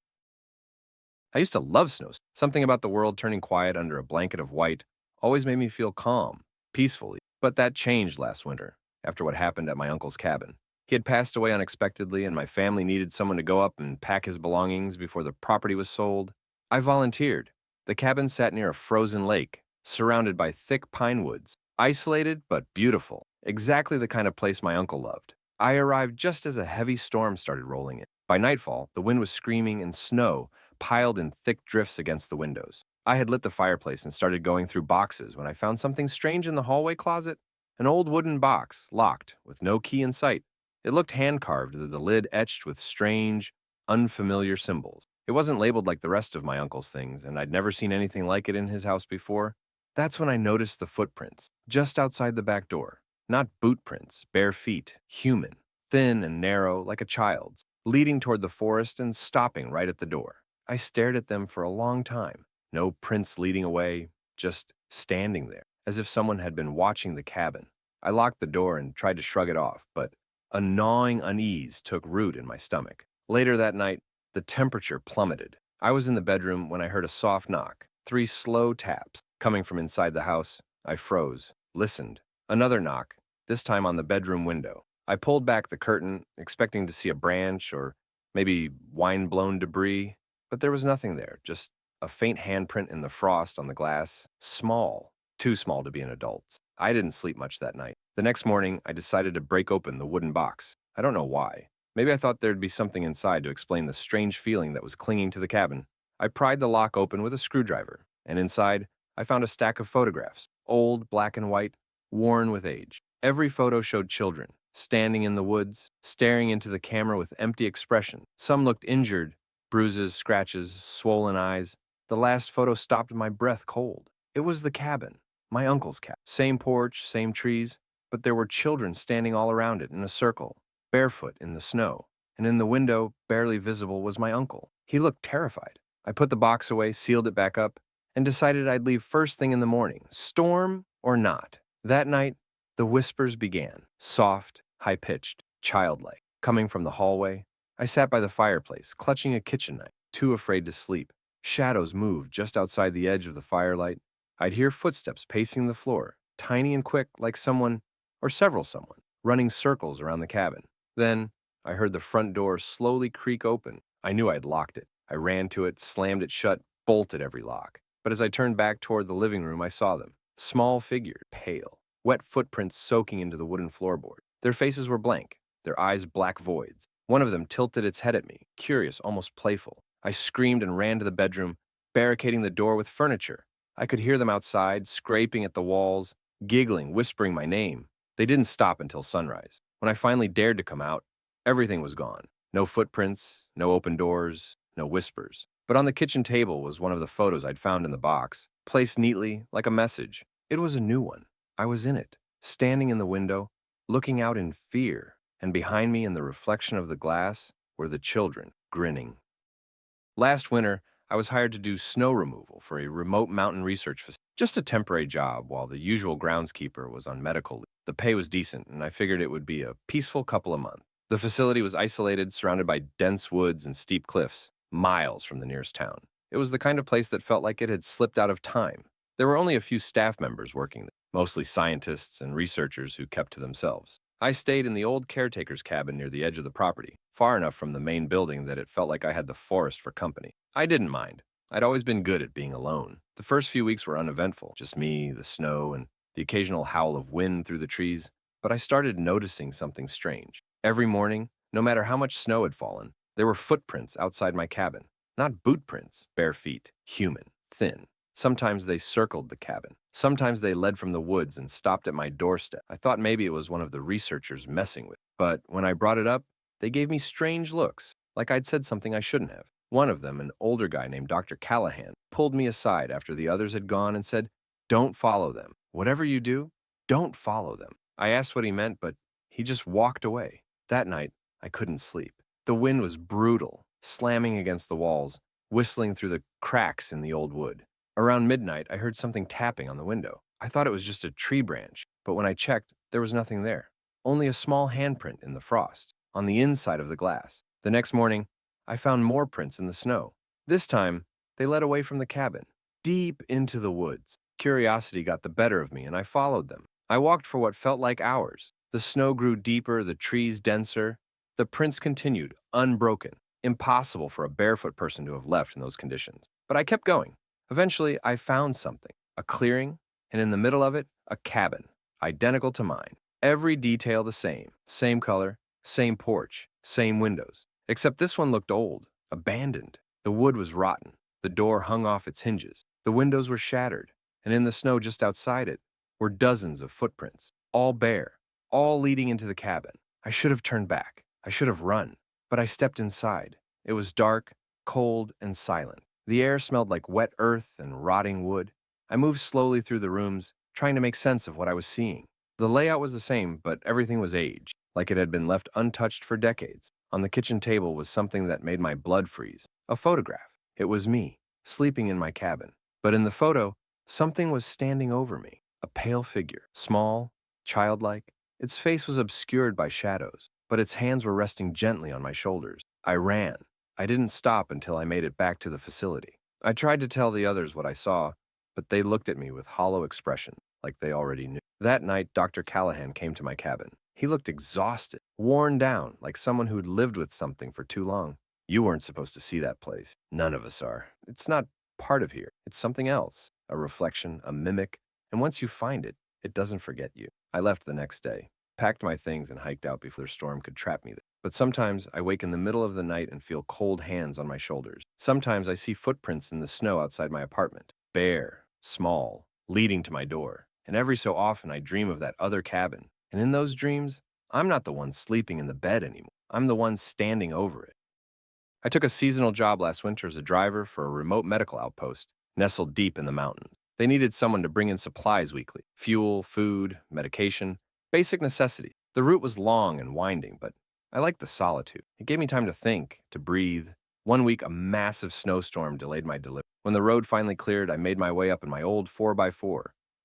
I used to love snows. Something about the world turning quiet under a blanket of white always made me feel calm, peaceful. But that changed last winter, after what happened at my uncle's cabin. He had passed away unexpectedly, and my family needed someone to go up and pack his belongings before the property was sold. I volunteered. The cabin sat near a frozen lake, surrounded by thick pine woods, isolated but beautiful, exactly the kind of place my uncle loved. I arrived just as a heavy storm started rolling in. By nightfall, the wind was screaming and snow piled in thick drifts against the windows. I had lit the fireplace and started going through boxes when I found something strange in the hallway closet. An old wooden box, locked, with no key in sight. It looked hand-carved, the lid etched with strange, unfamiliar symbols. It wasn't labeled like the rest of my uncle's things, and I'd never seen anything like it in his house before. That's when I noticed the footprints, just outside the back door. Not boot prints, bare feet, human, thin and narrow like a child's, leading toward the forest and stopping right at the door. I stared at them for a long time. No prints leading away, just standing there, as if someone had been watching the cabin. I locked the door and tried to shrug it off, but a gnawing unease took root in my stomach. Later that night, the temperature plummeted. I was in the bedroom when I heard a soft knock, 3 slow taps. Coming from inside the house, I froze, listened. Another knock, this time on the bedroom window. I pulled back the curtain, expecting to see a branch or maybe wind-blown debris, but there was nothing there, just a faint handprint in the frost on the glass, small, too small to be an adult's. I didn't sleep much that night. The next morning, I decided to break open the wooden box. I don't know why. Maybe I thought there'd be something inside to explain the strange feeling that was clinging to the cabin. I pried the lock open with a screwdriver, and inside, I found a stack of photographs, old, black and white, worn with age. Every photo showed children, standing in the woods, staring into the camera with empty expression. Some looked injured, bruises, scratches, swollen eyes. The last photo stopped my breath cold. It was the cabin, my uncle's cabin. Same porch, same trees, but there were children standing all around it in a circle, barefoot in the snow. And in the window, barely visible, was my uncle. He looked terrified. I put the box away, sealed it back up, and decided I'd leave first thing in the morning, storm or not. That night, the whispers began, soft, high-pitched, childlike. Coming from the hallway, I sat by the fireplace, clutching a kitchen knife, too afraid to sleep. Shadows moved just outside the edge of the firelight. I'd hear footsteps pacing the floor, tiny and quick like someone, or several someone, running circles around the cabin. Then, I heard the front door slowly creak open. I knew I'd locked it. I ran to it, slammed it shut, bolted every lock. But as I turned back toward the living room, I saw them. Small figures, pale, wet footprints soaking into the wooden floorboard. Their faces were blank, their eyes black voids. One of them tilted its head at me, curious, almost playful. I screamed and ran to the bedroom, barricading the door with furniture. I could hear them outside, scraping at the walls, giggling, whispering my name. They didn't stop until sunrise. When I finally dared to come out, everything was gone. No footprints, no open doors, no whispers. But on the kitchen table was one of the photos I'd found in the box, placed neatly, like a message. It was a new one. I was in it, standing in the window, looking out in fear, and behind me in the reflection of the glass were the children, grinning. Last winter, I was hired to do snow removal for a remote mountain research facility. Just a temporary job while the usual groundskeeper was on medical leave. The pay was decent, and I figured it would be a peaceful couple of months. The facility was isolated, surrounded by dense woods and steep cliffs, miles from the nearest town. It was the kind of place that felt like it had slipped out of time. There were only a few staff members working there, mostly scientists and researchers who kept to themselves. I stayed in the old caretaker's cabin near the edge of the property, far enough from the main building that it felt like I had the forest for company. I didn't mind. I'd always been good at being alone. The first few weeks were uneventful, just me, the snow, and the occasional howl of wind through the trees. But I started noticing something strange. Every morning, no matter how much snow had fallen, there were footprints outside my cabin. Not boot prints, bare feet, human, thin. Sometimes they circled the cabin. Sometimes they led from the woods and stopped at my doorstep. I thought maybe it was one of the researchers messing with me. But when I brought it up, they gave me strange looks, like I'd said something I shouldn't have. One of them, an older guy named Dr. Callahan, pulled me aside after the others had gone and said, "Don't follow them. Whatever you do, don't follow them." I asked what he meant, but he just walked away. That night, I couldn't sleep. The wind was brutal, slamming against the walls, whistling through the cracks in the old wood. Around midnight, I heard something tapping on the window. I thought it was just a tree branch, but when I checked, there was nothing there. Only a small handprint in the frost, on the inside of the glass. The next morning, I found more prints in the snow. This time, they led away from the cabin, deep into the woods. Curiosity got the better of me, and I followed them. I walked for what felt like hours. The snow grew deeper, the trees denser. The prints continued, unbroken. Impossible for a barefoot person to have left in those conditions. But I kept going. Eventually, I found something, a clearing, and in the middle of it, a cabin, identical to mine. Every detail the same color, same porch, same windows. Except this one looked old, abandoned. The wood was rotten. The door hung off its hinges. The windows were shattered, and in the snow just outside it were dozens of footprints, all bare, all leading into the cabin. I should have turned back. I should have run, but I stepped inside. It was dark, cold, and silent. The air smelled like wet earth and rotting wood. I moved slowly through the rooms, trying to make sense of what I was seeing. The layout was the same, but everything was aged, like it had been left untouched for decades. On the kitchen table was something that made my blood freeze, a photograph. It was me, sleeping in my cabin. But in the photo, something was standing over me, a pale figure, small, childlike. Its face was obscured by shadows, but its hands were resting gently on my shoulders. I ran. I didn't stop until I made it back to the facility. I tried to tell the others what I saw, but they looked at me with hollow expression, like they already knew. That night, Dr. Callahan came to my cabin. He looked exhausted, worn down, like someone who'd lived with something for too long. You weren't supposed to see that place. None of us are. It's not part of here. It's something else, a reflection, a mimic, and once you find it, it doesn't forget you. I left the next day, packed my things, and hiked out before the storm could trap me there. But sometimes I wake in the middle of the night and feel cold hands on my shoulders. Sometimes I see footprints in the snow outside my apartment, bare, small, leading to my door. And every so often I dream of that other cabin. And in those dreams, I'm not the one sleeping in the bed anymore. I'm the one standing over it. I took a seasonal job last winter as a driver for a remote medical outpost nestled deep in the mountains. They needed someone to bring in supplies weekly: fuel, food, medication, basic necessities. The route was long and winding, but I liked the solitude. It gave me time to think, to breathe. One week, a massive snowstorm delayed my delivery. When the road finally cleared, I made my way up in my old 4x4,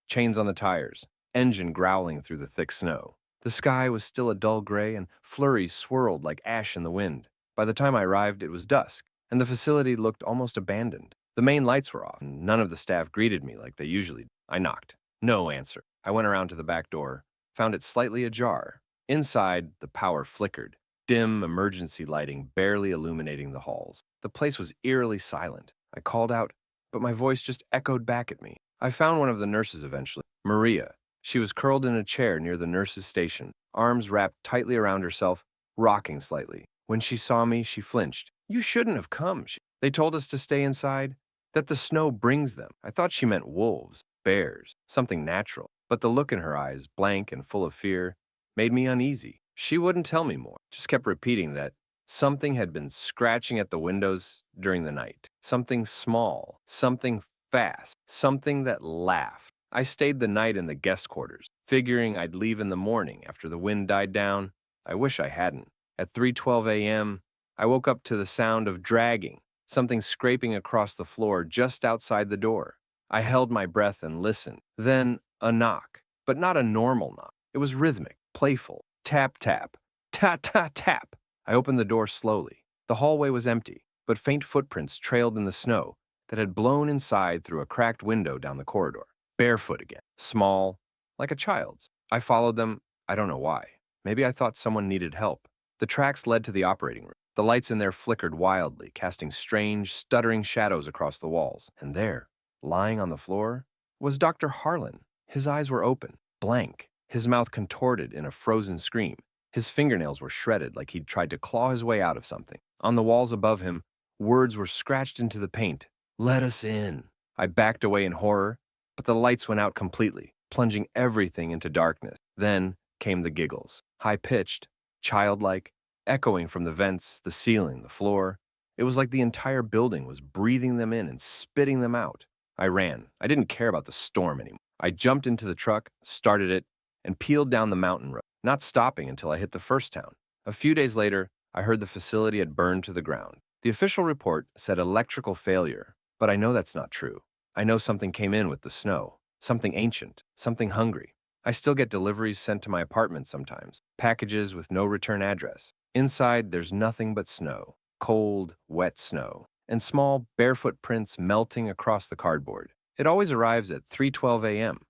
chains on the tires, engine growling through the thick snow. The sky was still a dull gray, and flurries swirled like ash in the wind. By the time I arrived, it was dusk, and the facility looked almost abandoned. The main lights were off, and none of the staff greeted me like they usually do. I knocked. No answer. I went around to the back door, found it slightly ajar. Inside, the power flickered, dim emergency lighting barely illuminating the halls. The place was eerily silent. I called out, but my voice just echoed back at me. I found one of the nurses eventually, Maria. She was curled in a chair near the nurse's station, arms wrapped tightly around herself, rocking slightly. When she saw me, she flinched. "You shouldn't have come. They told us to stay inside, that the snow brings them." I thought she meant wolves, bears, something natural. But the look in her eyes, blank and full of fear, made me uneasy. She wouldn't tell me more, just kept repeating that something had been scratching at the windows during the night. Something small, something fast, something that laughed. I stayed the night in the guest quarters, figuring I'd leave in the morning after the wind died down. I wish I hadn't. At 3:12 a.m., I woke up to the sound of dragging, something scraping across the floor just outside the door. I held my breath and listened. Then a knock, but not a normal knock. It was rhythmic, playful. Tap, tap. Tap, tap, tap. I opened the door slowly. The hallway was empty, but faint footprints trailed in the snow that had blown inside through a cracked window down the corridor. Barefoot again, small, like a child's. I followed them, I don't know why. Maybe I thought someone needed help. The tracks led to the operating room. The lights in there flickered wildly, casting strange, stuttering shadows across the walls. And there, lying on the floor, was Dr. Harlan. His eyes were open, blank, his mouth contorted in a frozen scream. His fingernails were shredded like he'd tried to claw his way out of something. On the walls above him, words were scratched into the paint. "Let us in." I backed away in horror, but the lights went out completely, plunging everything into darkness. Then came the giggles, high-pitched, childlike, echoing from the vents, the ceiling, the floor. It was like the entire building was breathing them in and spitting them out. I ran. I didn't care about the storm anymore. I jumped into the truck, started it, and peeled down the mountain road, not stopping until I hit the first town. A few days later, I heard the facility had burned to the ground. The official report said electrical failure, but I know that's not true. I know something came in with the snow, something ancient, something hungry. I still get deliveries sent to my apartment sometimes, packages with no return address. Inside, there's nothing but snow, cold, wet snow, and small, barefoot prints melting across the cardboard. It always arrives at 3:12 a.m.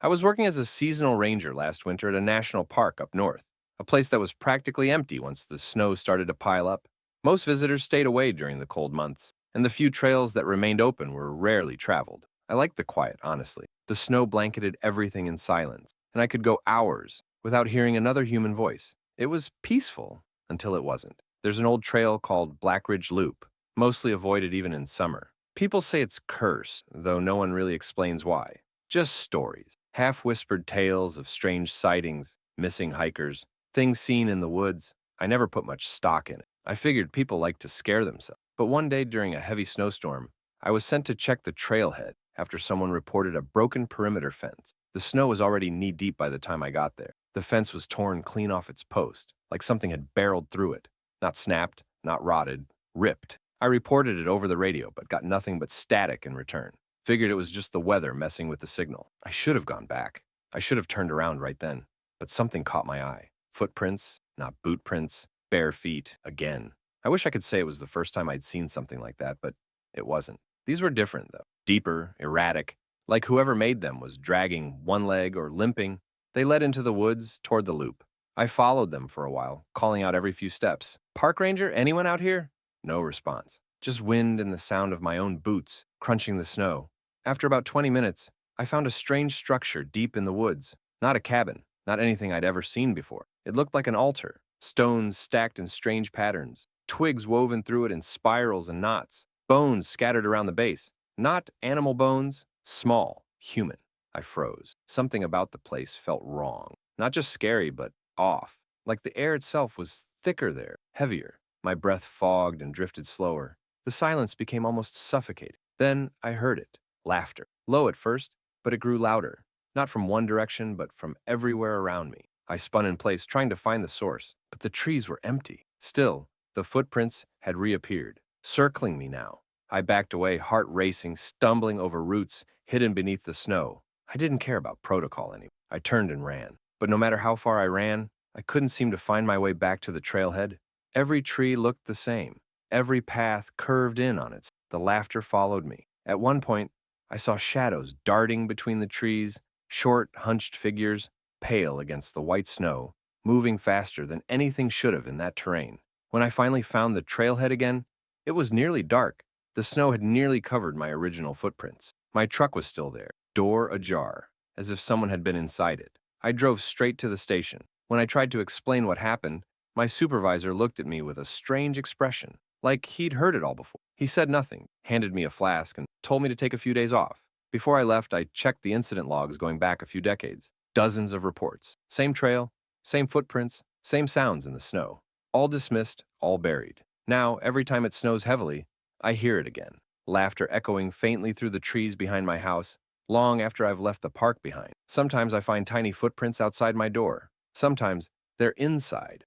I was working as a seasonal ranger last winter at a national park up north, a place that was practically empty once the snow started to pile up. Most visitors stayed away during the cold months, and the few trails that remained open were rarely traveled. I liked the quiet, honestly. The snow blanketed everything in silence, and I could go hours without hearing another human voice. It was peaceful until it wasn't. There's an old trail called Black Ridge Loop, mostly avoided even in summer. People say it's cursed, though no one really explains why. Just stories, half-whispered tales of strange sightings, missing hikers, things seen in the woods. I never put much stock in it. I figured people like to scare themselves. But one day during a heavy snowstorm, I was sent to check the trailhead after someone reported a broken perimeter fence. The snow was already knee-deep by the time I got there. The fence was torn clean off its post, like something had barreled through it. Not snapped, not rotted, ripped. I reported it over the radio, but got nothing but static in return. Figured it was just the weather messing with the signal. I should have gone back. I should have turned around right then. But something caught my eye. Footprints, not boot prints, bare feet, again. I wish I could say it was the first time I'd seen something like that, but it wasn't. These were different, though. Deeper, erratic, like whoever made them was dragging one leg or limping. They led into the woods toward the loop. I followed them for a while, calling out every few steps. "Park ranger, anyone out here?" No response. Just wind and the sound of my own boots crunching the snow. After about 20 minutes, I found a strange structure deep in the woods. Not a cabin, not anything I'd ever seen before. It looked like an altar, stones stacked in strange patterns, twigs woven through it in spirals and knots, bones scattered around the base. Not animal bones, small, human. I froze. Something about the place felt wrong. Not just scary, but off. Like the air itself was thicker there, heavier. My breath fogged and drifted slower. The silence became almost suffocating. Then I heard it. Laughter. Low at first, but it grew louder. Not from one direction, but from everywhere around me. I spun in place, trying to find the source, but the trees were empty. Still, the footprints had reappeared, circling me now. I backed away, heart racing, stumbling over roots hidden beneath the snow. I didn't care about protocol anymore. I turned and ran. But no matter how far I ran, I couldn't seem to find my way back to the trailhead. Every tree looked the same. Every path curved in on it. The laughter followed me. At one point, I saw shadows darting between the trees, short, hunched figures, pale against the white snow, moving faster than anything should have in that terrain. When I finally found the trailhead again, it was nearly dark. The snow had nearly covered my original footprints. My truck was still there, door ajar, as if someone had been inside it. I drove straight to the station. When I tried to explain what happened, my supervisor looked at me with a strange expression, like he'd heard it all before. He said nothing, handed me a flask, and told me to take a few days off. Before I left, I checked the incident logs going back a few decades. Dozens of reports. Same trail, same footprints, same sounds in the snow. All dismissed, all buried. Now, every time it snows heavily, I hear it again. Laughter echoing faintly through the trees behind my house, long after I've left the park behind. Sometimes I find tiny footprints outside my door. Sometimes they're inside.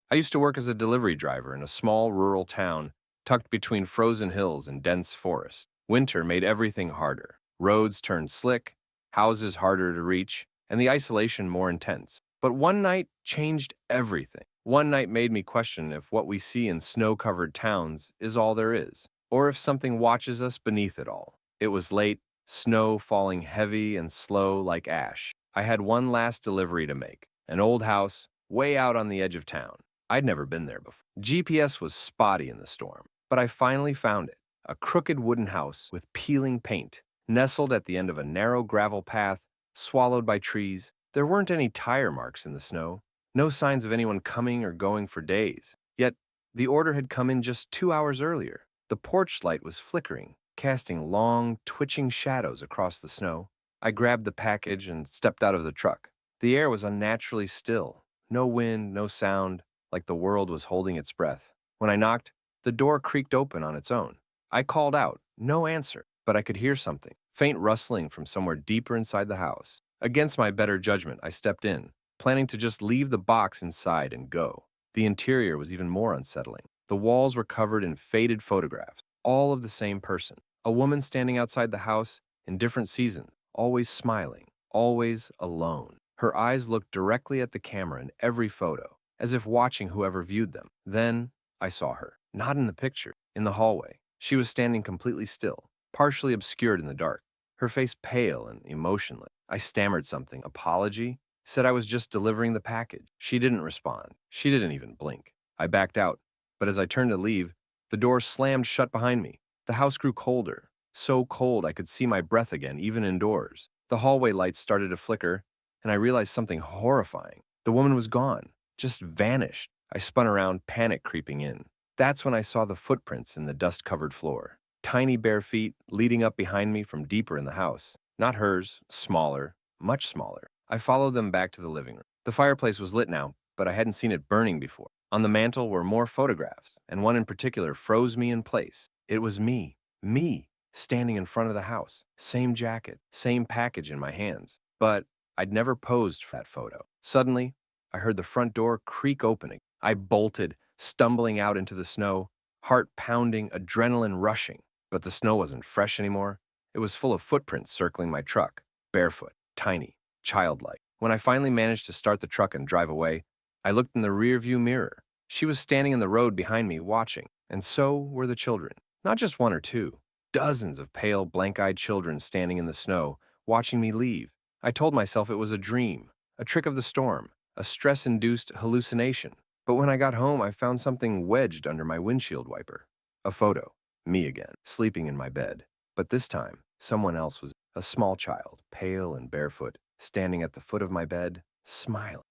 I used to work as a delivery driver in a small rural town tucked between frozen hills and dense forest. Winter made everything harder. Roads turned slick, houses harder to reach, and the isolation more intense. But one night changed everything. One night made me question if what we see in snow-covered towns is all there is, or if something watches us beneath it all. It was late, snow falling heavy and slow like ash. I had one last delivery to make, an old house way out on the edge of town. I'd never been there before. GPS was spotty in the storm, but I finally found it. A crooked wooden house with peeling paint, nestled at the end of a narrow gravel path, swallowed by trees. There weren't any tire marks in the snow, no signs of anyone coming or going for days. Yet, the order had come in just 2 hours earlier. The porch light was flickering, casting long, twitching shadows across the snow. I grabbed the package and stepped out of the truck. The air was unnaturally still. No wind, no sound, like the world was holding its breath. When I knocked, the door creaked open on its own. I called out, no answer, but I could hear something, faint rustling from somewhere deeper inside the house. Against my better judgment, I stepped in. planning to just leave the box inside and go. The interior was even more unsettling. The walls were covered in faded photographs, all of the same person. A woman standing outside the house in different seasons, always smiling, always alone. Her eyes looked directly at the camera in every photo, as if watching whoever viewed them. Then I saw her, not in the picture, in the hallway. She was standing completely still, partially obscured in the dark, her face pale and emotionless. I stammered something, apology, said I was just delivering the package. She didn't respond. She didn't even blink. I backed out, but as I turned to leave, the door slammed shut behind me. The house grew colder, so cold I could see my breath again, even indoors. The hallway lights started to flicker, and I realized something horrifying. The woman was gone, just vanished. I spun around, panic creeping in. That's when I saw the footprints in the dust-covered floor. Tiny bare feet leading up behind me from deeper in the house. Not hers, smaller, much smaller. I followed them back to the living room. The fireplace was lit now, but I hadn't seen it burning before. On the mantel were more photographs, and one in particular froze me in place. It was me, standing in front of the house. Same jacket, same package in my hands. But I'd never posed for that photo. Suddenly, I heard the front door creak opening. I bolted, stumbling out into the snow, heart pounding, adrenaline rushing. But the snow wasn't fresh anymore. It was full of footprints circling my truck, barefoot, tiny, childlike. When I finally managed to start the truck and drive away, I looked in the rearview mirror. She was standing in the road behind me, watching, and so were the children. Not just one or two, dozens of pale, blank-eyed children standing in the snow, watching me leave. I told myself it was a dream, a trick of the storm, a stress-induced hallucination. But when I got home, I found something wedged under my windshield wiper. A photo. Me again, sleeping in my bed. But this time, someone else was a small child, pale and barefoot, standing at the foot of my bed, smiling.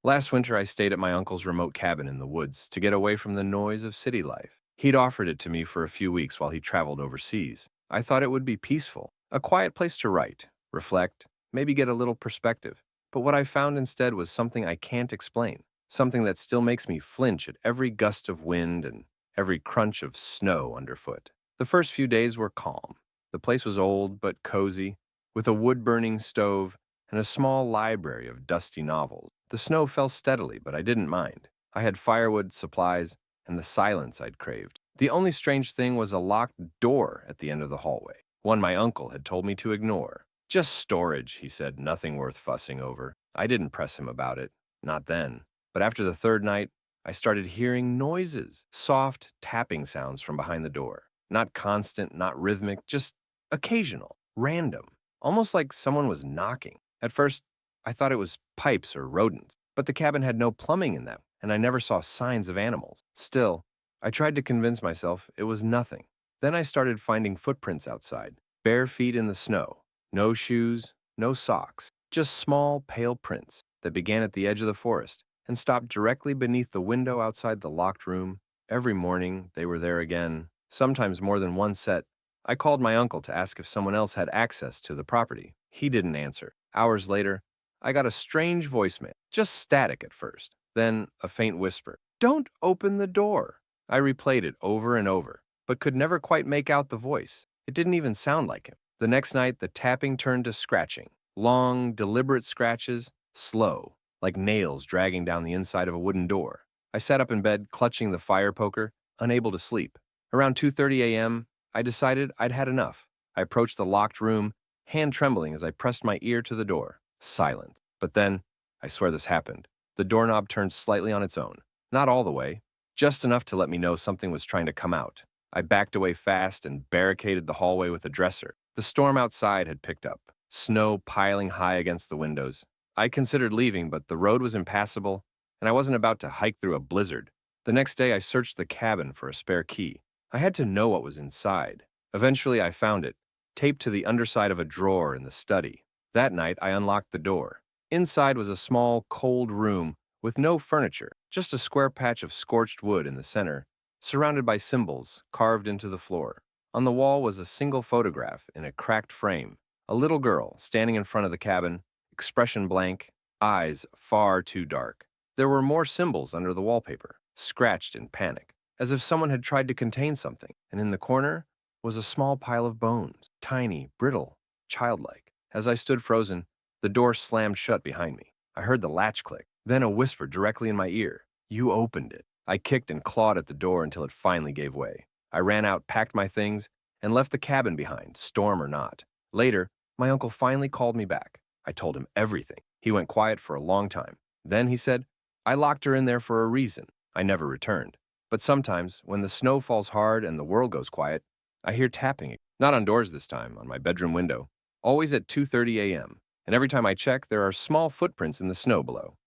Last winter, I stayed at my uncle's remote cabin in the woods to get away from the noise of city life. He'd offered it to me for a few weeks while he traveled overseas. I thought it would be peaceful, a quiet place to write, reflect, maybe get a little perspective. But what I found instead was something I can't explain, something that still makes me flinch at every gust of wind and every crunch of snow underfoot. The first few days were calm. The place was old but cozy, with a wood-burning stove and a small library of dusty novels. The snow fell steadily, but I didn't mind. I had firewood, supplies, and the silence I'd craved. The only strange thing was a locked door at the end of the hallway, one my uncle had told me to ignore. Just storage, he said, nothing worth fussing over. I didn't press him about it, not then. But after the third night, I started hearing noises, soft tapping sounds from behind the door. Not constant, not rhythmic, just occasional, random, almost like someone was knocking. At first, I thought it was pipes or rodents, but the cabin had no plumbing in them, and I never saw signs of animals. Still, I tried to convince myself it was nothing. Then I started finding footprints outside, bare feet in the snow, no shoes, no socks, just small, pale prints that began at the edge of the forest and stopped directly beneath the window outside the locked room. Every morning, they were there again, sometimes more than one set. I called my uncle to ask if someone else had access to the property. He didn't answer. Hours later, I got a strange voicemail, just static at first, then a faint whisper. "Don't open the door." I replayed it over and over, but could never quite make out the voice. It didn't even sound like him. The next night, the tapping turned to scratching. Long, deliberate scratches, slow, like nails dragging down the inside of a wooden door. I sat up in bed, clutching the fire poker, unable to sleep. Around 2:30 a.m., I decided I'd had enough. I approached the locked room, hand trembling as I pressed my ear to the door. Silent. But then, I swear this happened, the doorknob turned slightly on its own. Not all the way, just enough to let me know something was trying to come out. I backed away fast and barricaded the hallway with a dresser. The storm outside had picked up, snow piling high against the windows. I considered leaving, but the road was impassable, and I wasn't about to hike through a blizzard. The next day, I searched the cabin for a spare key. I had to know what was inside. Eventually, I found it, taped to the underside of a drawer in the study. That night, I unlocked the door. Inside was a small, cold room with no furniture, just a square patch of scorched wood in the center, surrounded by symbols carved into the floor. On the wall was a single photograph in a cracked frame. A little girl standing in front of the cabin, expression blank, eyes far too dark. There were more symbols under the wallpaper, scratched in panic, as if someone had tried to contain something, and in the corner was a small pile of bones, tiny, brittle, childlike. As I stood frozen, the door slammed shut behind me. I heard the latch click, then a whisper directly in my ear. "You opened it." I kicked and clawed at the door until it finally gave way. I ran out, packed my things, and left the cabin behind, storm or not. Later, my uncle finally called me back. I told him everything. He went quiet for a long time. Then he said, "I locked her in there for a reason." I never returned. But sometimes, when the snow falls hard and the world goes quiet, I hear tapping. Not on doors this time, on my bedroom window. Always at 2:30 a.m. And every time I check, there are small footprints in the snow below.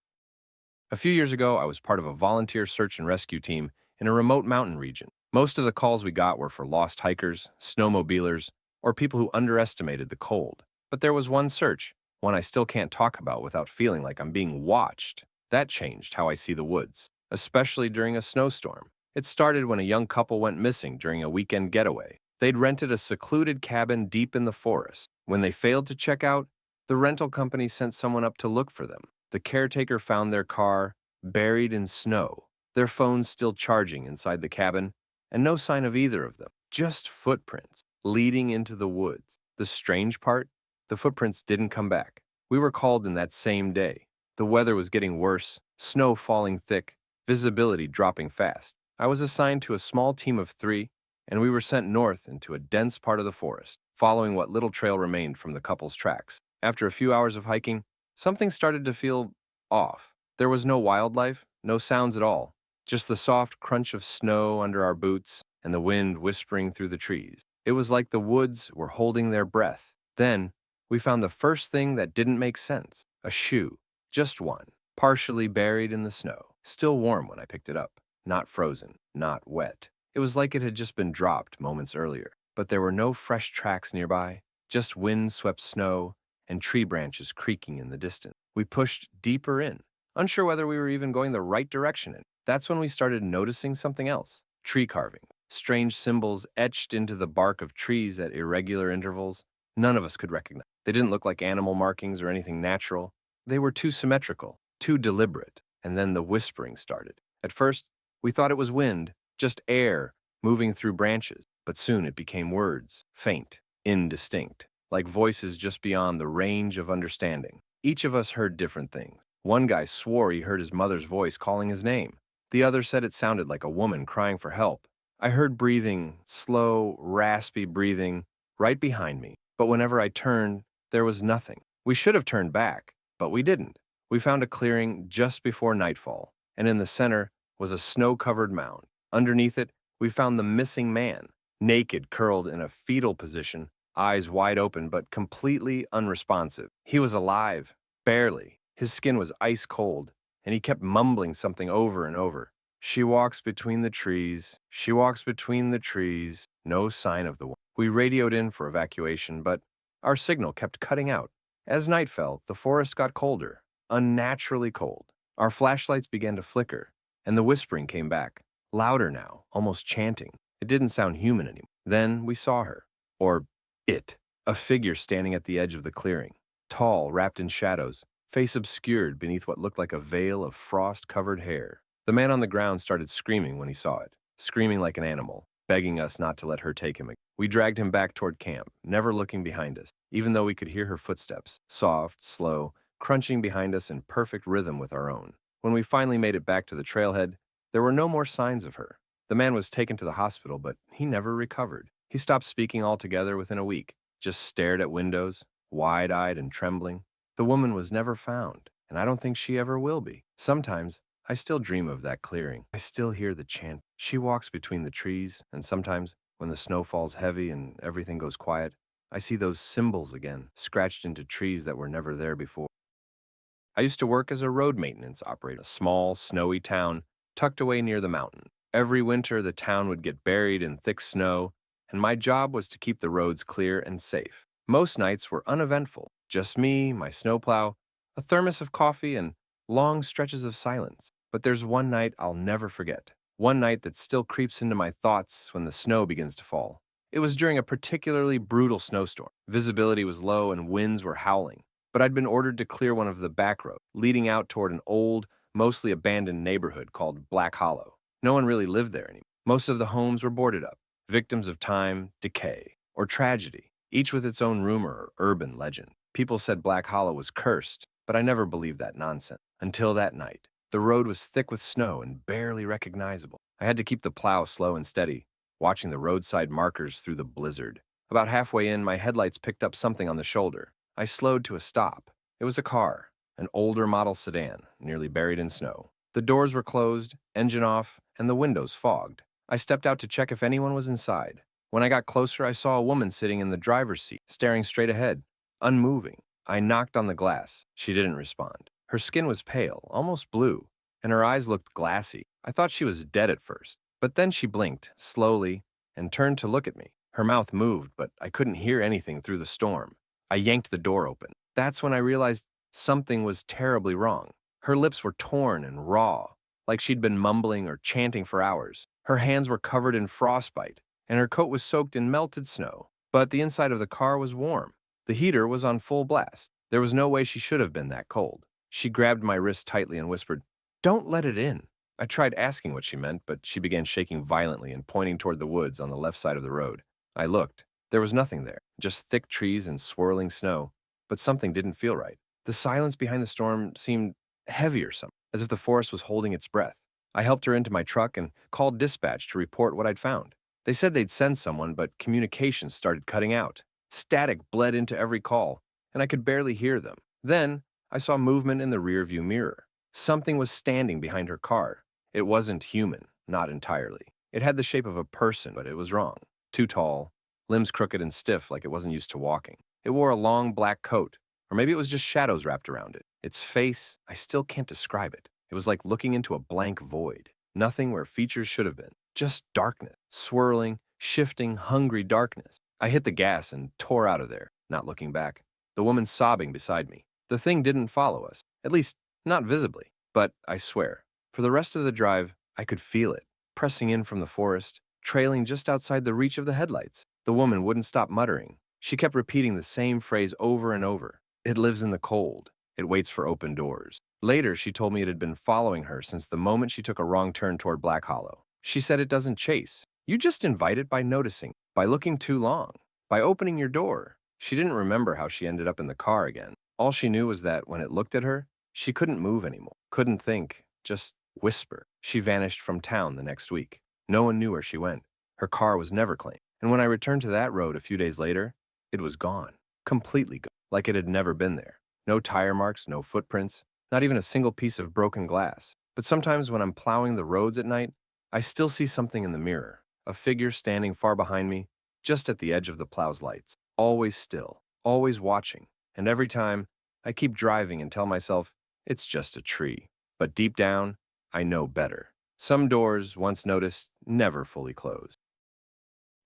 A few years ago, I was part of a volunteer search and rescue team in a remote mountain region. Most of the calls we got were for lost hikers, snowmobilers, or people who underestimated the cold. But there was one search, one I still can't talk about without feeling like I'm being watched. That changed how I see the woods, especially during a snowstorm. It started when a young couple went missing during a weekend getaway. They'd rented a secluded cabin deep in the forest. When they failed to check out, the rental company sent someone up to look for them. The caretaker found their car buried in snow, their phones still charging inside the cabin, and no sign of either of them, just footprints leading into the woods. The strange part, the footprints didn't come back. We were called in that same day. The weather was getting worse, snow falling thick, visibility dropping fast. I was assigned to a small team of 3, and we were sent north into a dense part of the forest, following what little trail remained from the couple's tracks. After a few hours of hiking, something started to feel off. There was no wildlife, no sounds at all, just the soft crunch of snow under our boots and the wind whispering through the trees. It was like the woods were holding their breath. Then, we found the first thing that didn't make sense, a shoe, just one, partially buried in the snow, still warm when I picked it up, not frozen, not wet. It was like it had just been dropped moments earlier, but there were no fresh tracks nearby, just wind-swept snow and tree branches creaking in the distance. We pushed deeper in, unsure whether we were even going the right direction. And that's when we started noticing something else. Tree carving, strange symbols etched into the bark of trees at irregular intervals. None of us could recognize. They didn't look like animal markings or anything natural. They were too symmetrical, too deliberate. And then the whispering started. At first, we thought it was wind, just air moving through branches. But soon it became words, faint, indistinct, like voices just beyond the range of understanding. Each of us heard different things. One guy swore he heard his mother's voice calling his name. The other said it sounded like a woman crying for help. I heard breathing, slow, raspy breathing, right behind me. But whenever I turned, there was nothing. We should have turned back, but we didn't. We found a clearing just before nightfall, and in the center was a snow-covered mound. Underneath it, we found the missing man, naked, curled in a fetal position, eyes wide open but completely unresponsive. He was alive, barely. His skin was ice cold, and he kept mumbling something over and over. "She walks between the trees. She walks between the trees." No sign of the woman. We radioed in for evacuation, but our signal kept cutting out. As night fell, the forest got colder, unnaturally cold. Our flashlights began to flicker, and the whispering came back, louder now, almost chanting. It didn't sound human anymore. Then we saw her, or it, a figure standing at the edge of the clearing, tall, wrapped in shadows, face obscured beneath what looked like a veil of frost-covered hair. The man on the ground started screaming when he saw it, screaming like an animal, begging us not to let her take him again. We dragged him back toward camp, never looking behind us, even though we could hear her footsteps, soft, slow, crunching behind us in perfect rhythm with our own. When we finally made it back to the trailhead, there were no more signs of her. The man was taken to the hospital, but he never recovered. He stopped speaking altogether within a week, just stared at windows, wide-eyed and trembling. The woman was never found, and I don't think she ever will be. Sometimes, I still dream of that clearing. I still hear the chant. She walks between the trees, and sometimes, when the snow falls heavy and everything goes quiet, I see those symbols again, scratched into trees that were never there before. I used to work as a road maintenance operator in a small, snowy town tucked away near the mountain. Every winter, the town would get buried in thick snow, and my job was to keep the roads clear and safe. Most nights were uneventful, just me, my snowplow, a thermos of coffee, and long stretches of silence. But there's one night I'll never forget, one night that still creeps into my thoughts when the snow begins to fall. It was during a particularly brutal snowstorm. Visibility was low and winds were howling, but I'd been ordered to clear one of the back roads, leading out toward an old, mostly abandoned neighborhood called Black Hollow. No one really lived there anymore. Most of the homes were boarded up, victims of time, decay, or tragedy, each with its own rumor or urban legend. People said Black Hollow was cursed, but I never believed that nonsense. Until that night. The road was thick with snow and barely recognizable. I had to keep the plow slow and steady, watching the roadside markers through the blizzard. About halfway in, my headlights picked up something on the shoulder. I slowed to a stop. It was a car, an older model sedan, nearly buried in snow. The doors were closed, engine off, and the windows fogged. I stepped out to check if anyone was inside. When I got closer, I saw a woman sitting in the driver's seat, staring straight ahead, unmoving. I knocked on the glass. She didn't respond. Her skin was pale, almost blue, and her eyes looked glassy. I thought she was dead at first, but then she blinked, slowly, and turned to look at me. Her mouth moved, but I couldn't hear anything through the storm. I yanked the door open. That's when I realized something was terribly wrong. Her lips were torn and raw, like she'd been mumbling or chanting for hours. Her hands were covered in frostbite, and her coat was soaked in melted snow. But the inside of the car was warm. The heater was on full blast. There was no way she should have been that cold. She grabbed my wrist tightly and whispered, "Don't let it in." I tried asking what she meant, but she began shaking violently and pointing toward the woods on the left side of the road. I looked. There was nothing there, just thick trees and swirling snow, but something didn't feel right. The silence behind the storm seemed heavy or something, as if the forest was holding its breath. I helped her into my truck and called dispatch to report what I'd found. They said they'd send someone, but communications started cutting out. Static bled into every call, and I could barely hear them. Then, I saw movement in the rearview mirror. Something was standing behind her car. It wasn't human, not entirely. It had the shape of a person, but it was wrong. Too tall, limbs crooked and stiff like it wasn't used to walking. It wore a long black coat, or maybe it was just shadows wrapped around it. Its face, I still can't describe it. It was like looking into a blank void. Nothing where features should have been. Just darkness, swirling, shifting, hungry darkness. I hit the gas and tore out of there, not looking back. The woman sobbing beside me. The thing didn't follow us, at least not visibly. But I swear, for the rest of the drive, I could feel it, pressing in from the forest, trailing just outside the reach of the headlights. The woman wouldn't stop muttering. She kept repeating the same phrase over and over. It lives in the cold. It waits for open doors. Later, she told me it had been following her since the moment she took a wrong turn toward Black Hollow. She said it doesn't chase. You just invite it by noticing, by looking too long, by opening your door. She didn't remember how she ended up in the car again. All she knew was that when it looked at her, she couldn't move anymore, couldn't think, just whisper. She vanished from town the next week. No one knew where she went. Her car was never claimed. And when I returned to that road a few days later, it was gone, completely gone, like it had never been there. No tire marks, no footprints, not even a single piece of broken glass. But sometimes when I'm plowing the roads at night, I still see something in the mirror, a figure standing far behind me, just at the edge of the plow's lights, always still, always watching. And every time, I keep driving and tell myself, it's just a tree. But deep down, I know better. Some doors, once noticed, never fully close.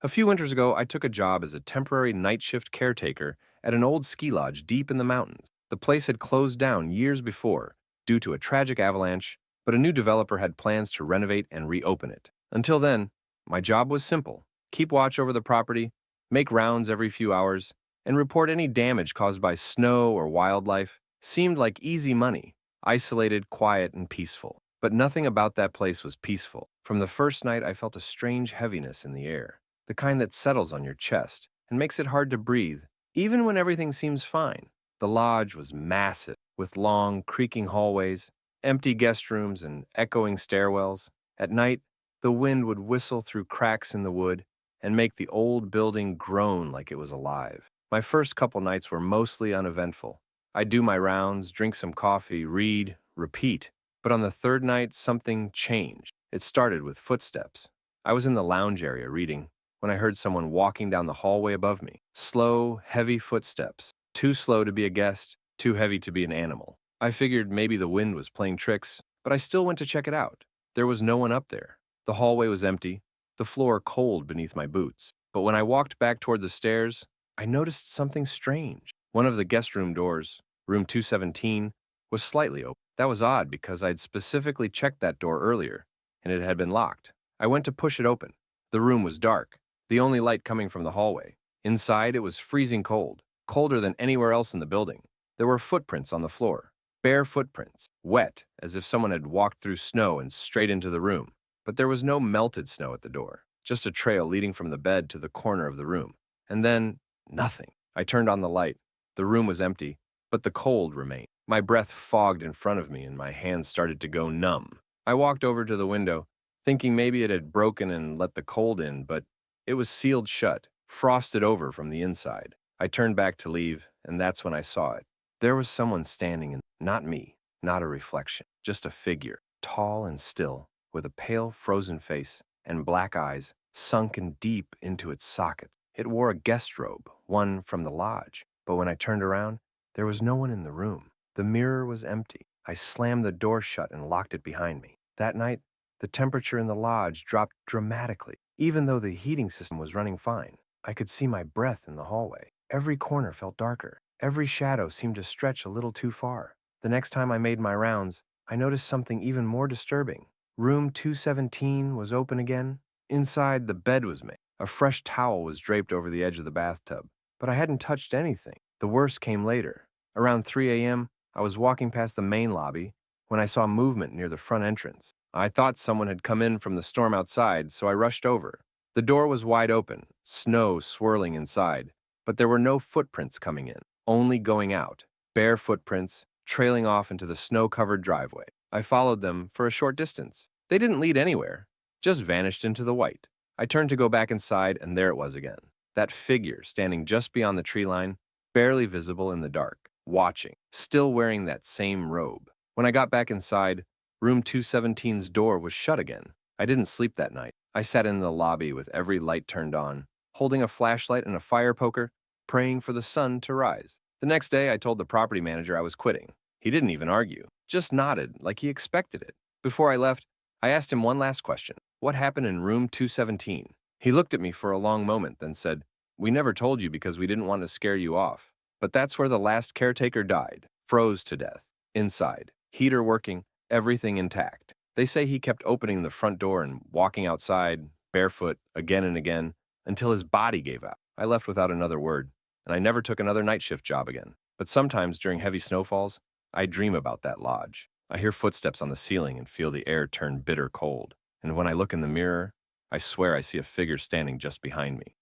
A few winters ago, I took a job as a temporary night shift caretaker at an old ski lodge deep in the mountains. The place had closed down years before due to a tragic avalanche, but a new developer had plans to renovate and reopen it. Until then, my job was simple. Keep watch over the property, make rounds every few hours, and report any damage caused by snow or wildlife. Seemed like easy money, isolated, quiet, and peaceful. But nothing about that place was peaceful. From the first night, I felt a strange heaviness in the air, the kind that settles on your chest and makes it hard to breathe, even when everything seems fine. The lodge was massive, with long, creaking hallways, empty guest rooms, and echoing stairwells. At night, the wind would whistle through cracks in the wood and make the old building groan like it was alive. My first couple nights were mostly uneventful. I'd do my rounds, drink some coffee, read, repeat. But on the third night, something changed. It started with footsteps. I was in the lounge area reading when I heard someone walking down the hallway above me. Slow, heavy footsteps. Too slow to be a guest, too heavy to be an animal. I figured maybe the wind was playing tricks, but I still went to check it out. There was no one up there. The hallway was empty, the floor cold beneath my boots. But when I walked back toward the stairs, I noticed something strange. One of the guest room doors, room 217, was slightly open. That was odd because I'd specifically checked that door earlier, and it had been locked. I went to push it open. The room was dark, the only light coming from the hallway. Inside, it was freezing cold, colder than anywhere else in the building. There were footprints on the floor, bare footprints, wet, as if someone had walked through snow and straight into the room. But there was no melted snow at the door, just a trail leading from the bed to the corner of the room. And then, nothing. I turned on the light. The room was empty, but the cold remained. My breath fogged in front of me and my hands started to go numb. I walked over to the window, thinking maybe it had broken and let the cold in, but it was sealed shut, frosted over from the inside. I turned back to leave, and that's when I saw it. There was someone standing, and not me, not a reflection, just a figure, tall and still, with a pale, frozen face and black eyes sunken deep into its sockets. It wore a guest robe, one from the lodge, but when I turned around, there was no one in the room. The mirror was empty. I slammed the door shut and locked it behind me. That night, the temperature in the lodge dropped dramatically. Even though the heating system was running fine, I could see my breath in the hallway. Every corner felt darker. Every shadow seemed to stretch a little too far. The next time I made my rounds, I noticed something even more disturbing. Room 217 was open again. Inside, the bed was made. A fresh towel was draped over the edge of the bathtub, but I hadn't touched anything. The worst came later. Around 3 a.m., I was walking past the main lobby when I saw movement near the front entrance. I thought someone had come in from the storm outside, so I rushed over. The door was wide open, snow swirling inside, but there were no footprints coming in, only going out, bare footprints trailing off into the snow-covered driveway. I followed them for a short distance. They didn't lead anywhere, just vanished into the white. I turned to go back inside, and there it was again. That figure standing just beyond the tree line, barely visible in the dark, watching, still wearing that same robe. When I got back inside, room 217's door was shut again. I didn't sleep that night. I sat in the lobby with every light turned on, holding a flashlight and a fire poker, praying for the sun to rise. The next day, I told the property manager I was quitting. He didn't even argue, just nodded like he expected it. Before I left, I asked him one last question. What happened in room 217? He looked at me for a long moment, then said, "We never told you because we didn't want to scare you off. But that's where the last caretaker died, froze to death. Inside, heater working, everything intact. They say he kept opening the front door and walking outside, barefoot, again and again, until his body gave out. I left without another word, and I never took another night shift job again. But sometimes during heavy snowfalls, I dream about that lodge. I hear footsteps on the ceiling and feel the air turn bitter cold. And when I look in the mirror, I swear I see a figure standing just behind me."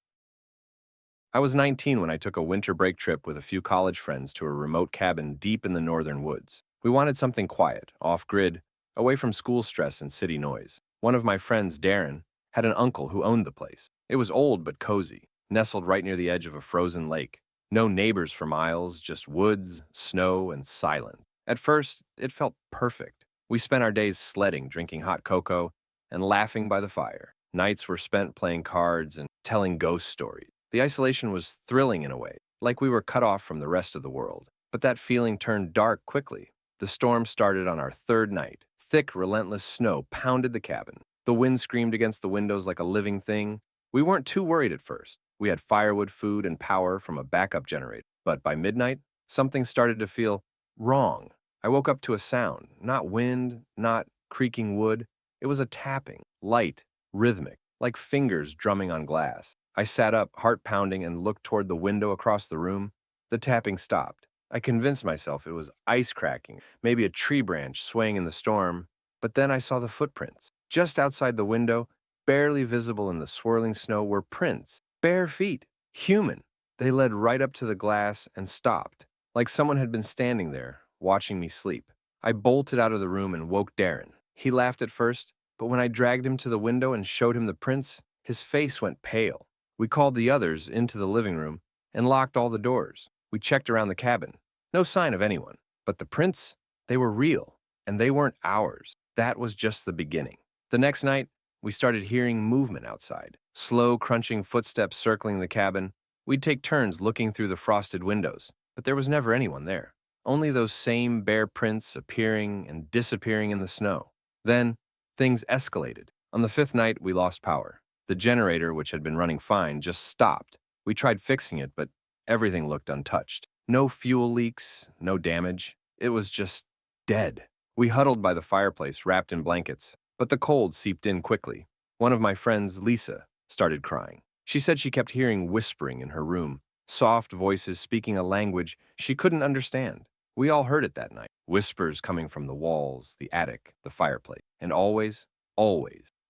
I was 19 when I took a winter break trip with a few college friends to a remote cabin deep in the northern woods. We wanted something quiet, off-grid, away from school stress and city noise. One of my friends, Darren, had an uncle who owned the place. It was old but cozy, nestled right near the edge of a frozen lake. No neighbors for miles, just woods, snow, and silence. At first, it felt perfect. We spent our days sledding, drinking hot cocoa, and laughing by the fire. Nights were spent playing cards and telling ghost stories. The isolation was thrilling in a way, like we were cut off from the rest of the world. But that feeling turned dark quickly. The storm started on our third night. Thick, relentless snow pounded the cabin. The wind screamed against the windows like a living thing. We weren't too worried at first. We had firewood, food, and power from a backup generator. But by midnight, something started to feel wrong. I woke up to a sound, not wind, not creaking wood. It was a tapping, light, rhythmic, like fingers drumming on glass. I sat up, heart pounding, and looked toward the window across the room. The tapping stopped. I convinced myself it was ice cracking, maybe a tree branch swaying in the storm, but then I saw the footprints. Just outside the window, barely visible in the swirling snow, were prints, bare feet, human. They led right up to the glass and stopped, like someone had been standing there, watching me sleep. I bolted out of the room and woke Darren. He laughed at first, but when I dragged him to the window and showed him the prints, his face went pale. We called the others into the living room and locked all the doors. We checked around the cabin. No sign of anyone. But the prints, they were real, and they weren't ours. That was just the beginning. The next night, we started hearing movement outside. Slow, crunching footsteps circling the cabin. We'd take turns looking through the frosted windows, but there was never anyone there. Only those same bare prints appearing and disappearing in the snow. Then, things escalated. On the fifth night, we lost power. The generator, which had been running fine, just stopped. We tried fixing it, but everything looked untouched. No fuel leaks, no damage. It was just dead. We huddled by the fireplace, wrapped in blankets, but the cold seeped in quickly. One of my friends, Lisa, started crying. She said she kept hearing whispering in her room, soft voices speaking a language she couldn't understand. We all heard it that night. Whispers coming from the walls, the attic, the fireplace. And always,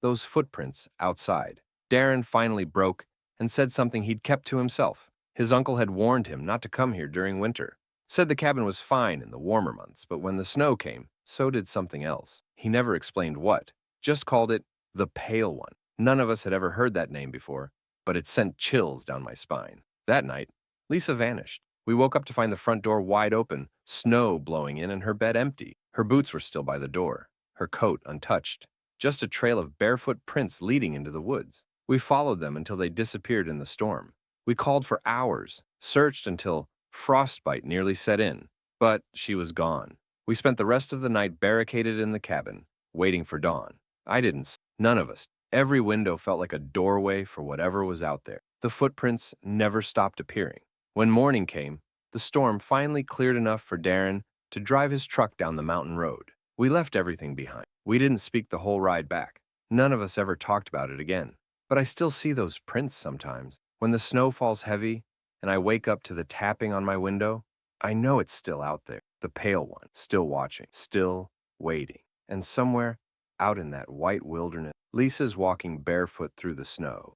those footprints outside. Darren finally broke and said something he'd kept to himself. His uncle had warned him not to come here during winter. Said the cabin was fine in the warmer months, but when the snow came, so did something else. He never explained what, just called it the Pale One. None of us had ever heard that name before, but it sent chills down my spine. That night, Lisa vanished. We woke up to find the front door wide open, snow blowing in, and her bed empty. Her boots were still by the door, her coat untouched, just a trail of barefoot prints leading into the woods. We followed them until they disappeared in the storm. We called for hours, searched until frostbite nearly set in, but she was gone. We spent the rest of the night barricaded in the cabin, waiting for dawn. I didn't. None of us. Every window felt like a doorway for whatever was out there. The footprints never stopped appearing. When morning came, the storm finally cleared enough for Darren to drive his truck down the mountain road. We left everything behind. We didn't speak the whole ride back. None of us ever talked about it again. But I still see those prints sometimes. When the snow falls heavy and I wake up to the tapping on my window, I know it's still out there. The pale one, still watching, still waiting. And somewhere out in that white wilderness, Lisa's walking barefoot through the snow.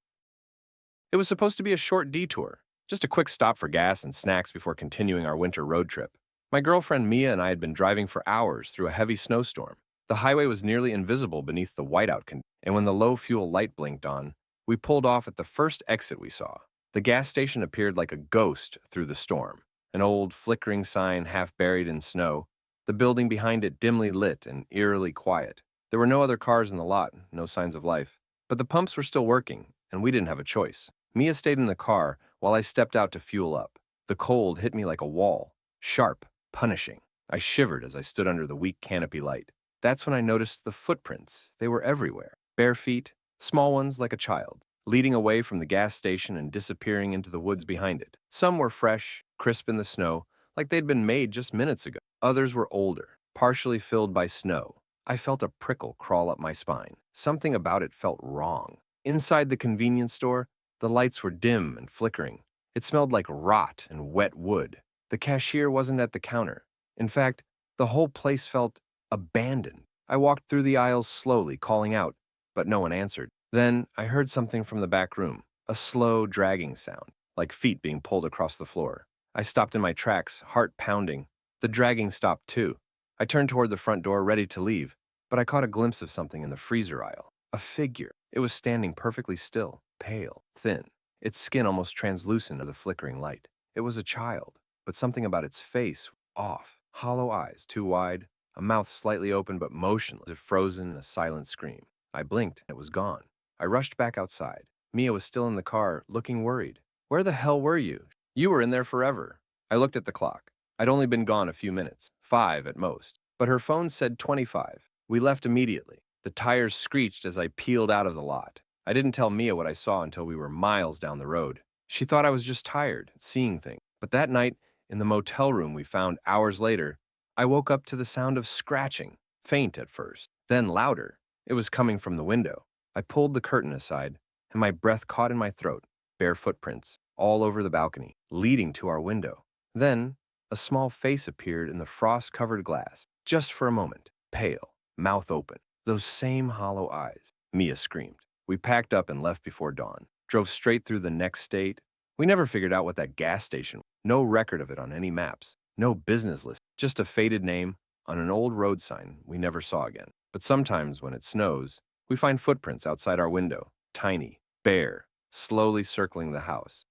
It was supposed to be a short detour, just a quick stop for gas and snacks before continuing our winter road trip. My girlfriend Mia and I had been driving for hours through a heavy snowstorm. The highway was nearly invisible beneath the whiteout conditions, and when the low fuel light blinked on, we pulled off at the first exit we saw. The gas station appeared like a ghost through the storm, an old flickering sign half buried in snow, the building behind it dimly lit and eerily quiet. There were no other cars in the lot, no signs of life. But the pumps were still working, and we didn't have a choice. Mia stayed in the car while I stepped out to fuel up. The cold hit me like a wall, sharp, punishing. I shivered as I stood under the weak canopy light. That's when I noticed the footprints. They were everywhere. Bare feet, small ones like a child's, leading away from the gas station and disappearing into the woods behind it. Some were fresh, crisp in the snow, like they'd been made just minutes ago. Others were older, partially filled by snow. I felt a prickle crawl up my spine. Something about it felt wrong. Inside the convenience store, the lights were dim and flickering. It smelled like rot and wet wood. The cashier wasn't at the counter. In fact, the whole place felt abandoned. I walked through the aisles slowly, calling out, but no one answered. Then I heard something from the back room, a slow, dragging sound, like feet being pulled across the floor. I stopped in my tracks, heart pounding. The dragging stopped too. I turned toward the front door, ready to leave, but I caught a glimpse of something in the freezer aisle. A figure. It was standing perfectly still, pale, thin, its skin almost translucent to the flickering light. It was a child, but something about its face off. Hollow eyes, too wide, a mouth slightly open but motionless, as if frozen in a silent scream. I blinked, and it was gone. I rushed back outside. Mia was still in the car, looking worried. "Where the hell were you? You were in there forever." I looked at the clock. I'd only been gone a few minutes, 5 at most, but her phone said 25. We left immediately. The tires screeched as I peeled out of the lot. I didn't tell Mia what I saw until we were miles down the road. She thought I was just tired, seeing things. But that night, in the motel room we found hours later, I woke up to the sound of scratching, faint at first, then louder. It was coming from the window. I pulled the curtain aside, and my breath caught in my throat. Bare footprints, all over the balcony, leading to our window. Then, a small face appeared in the frost-covered glass, just for a moment, pale, mouth open, those same hollow eyes. Mia screamed. We packed up and left before dawn, drove straight through the next state. We never figured out what that gas station was. No record of it on any maps, no business list, just a faded name on an old road sign we never saw again. But sometimes when it snows, we find footprints outside our window, tiny, bare, slowly circling the house.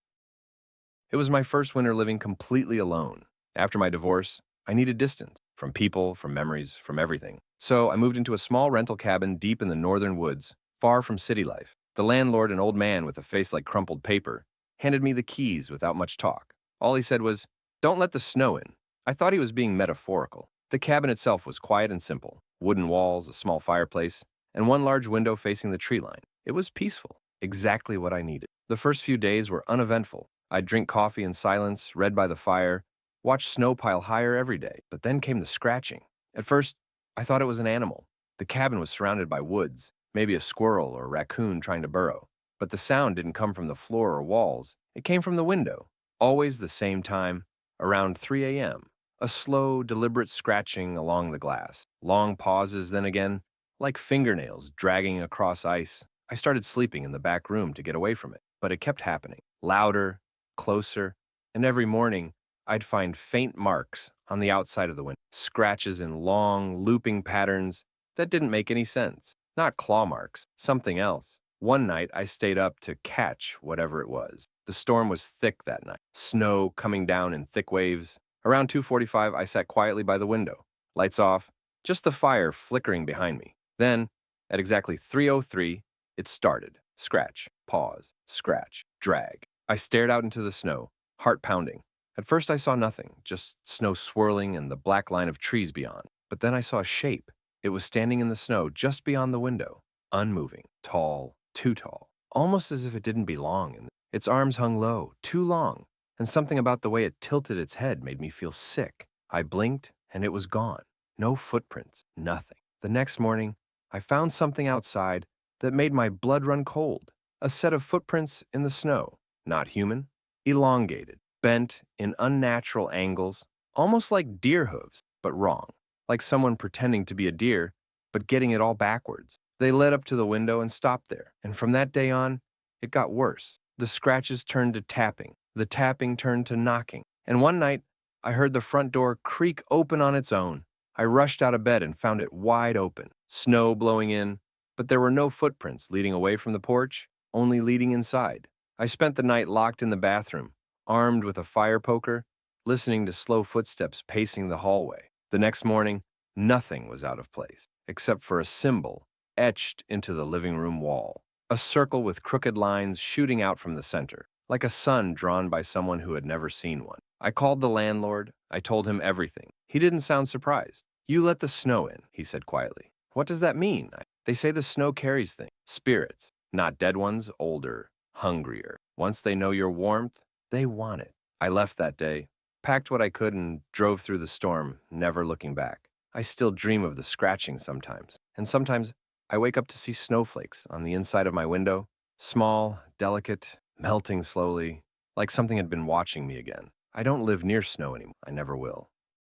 It was my first winter living completely alone. After my divorce, I needed distance from people, from memories, from everything. So I moved into a small rental cabin deep in the northern woods, far from city life. The landlord, an old man with a face like crumpled paper, handed me the keys without much talk. All he said was, "Don't let the snow in." I thought he was being metaphorical. The cabin itself was quiet and simple. Wooden walls, a small fireplace, and one large window facing the tree line. It was peaceful, exactly what I needed. The first few days were uneventful. I'd drink coffee in silence, read by the fire, watch snow pile higher every day. But then came the scratching. At first, I thought it was an animal. The cabin was surrounded by woods, maybe a squirrel or a raccoon trying to burrow. But the sound didn't come from the floor or walls. It came from the window. Always the same time, around 3 a.m. A slow, deliberate scratching along the glass. Long pauses, then again, like fingernails dragging across ice. I started sleeping in the back room to get away from it, but it kept happening. Louder, closer, and every morning, I'd find faint marks on the outside of the window, scratches in long, looping patterns that didn't make any sense. Not claw marks, something else. One night, I stayed up to catch whatever it was. The storm was thick that night, snow coming down in thick waves. Around 2:45, I sat quietly by the window, lights off, just the fire flickering behind me. Then, at exactly 3:03, it started. Scratch, pause, scratch, drag. I stared out into the snow, heart pounding. At first I saw nothing, just snow swirling and the black line of trees beyond. But then I saw a shape. It was standing in the snow just beyond the window, unmoving, tall, too tall, almost as if it didn't belong. Its arms hung low, too long, and something about the way it tilted its head made me feel sick. I blinked, and it was gone. No footprints, nothing. The next morning, I found something outside that made my blood run cold. A set of footprints in the snow, not human, elongated, bent in unnatural angles, almost like deer hooves, but wrong, like someone pretending to be a deer, but getting it all backwards. They led up to the window and stopped there, and from that day on, it got worse. The scratches turned to tapping, the tapping turned to knocking, and one night, I heard the front door creak open on its own. I rushed out of bed and found it wide open, snow blowing in, but there were no footprints leading away from the porch, only leading inside. I spent the night locked in the bathroom, armed with a fire poker, listening to slow footsteps pacing the hallway. The next morning, nothing was out of place, except for a symbol etched into the living room wall. A circle with crooked lines shooting out from the center, like a sun drawn by someone who had never seen one. I called the landlord. I told him everything. He didn't sound surprised. "You let the snow in," he said quietly. "What does that mean?" "They say the snow carries things, spirits, not dead ones, older, hungrier. Once they know your warmth, they want it." I left that day, packed what I could, and drove through the storm, never looking back. I still dream of the scratching sometimes, and sometimes I wake up to see snowflakes on the inside of my window, small, delicate, melting slowly, like something had been watching me again. I don't live near snow anymore. I never will.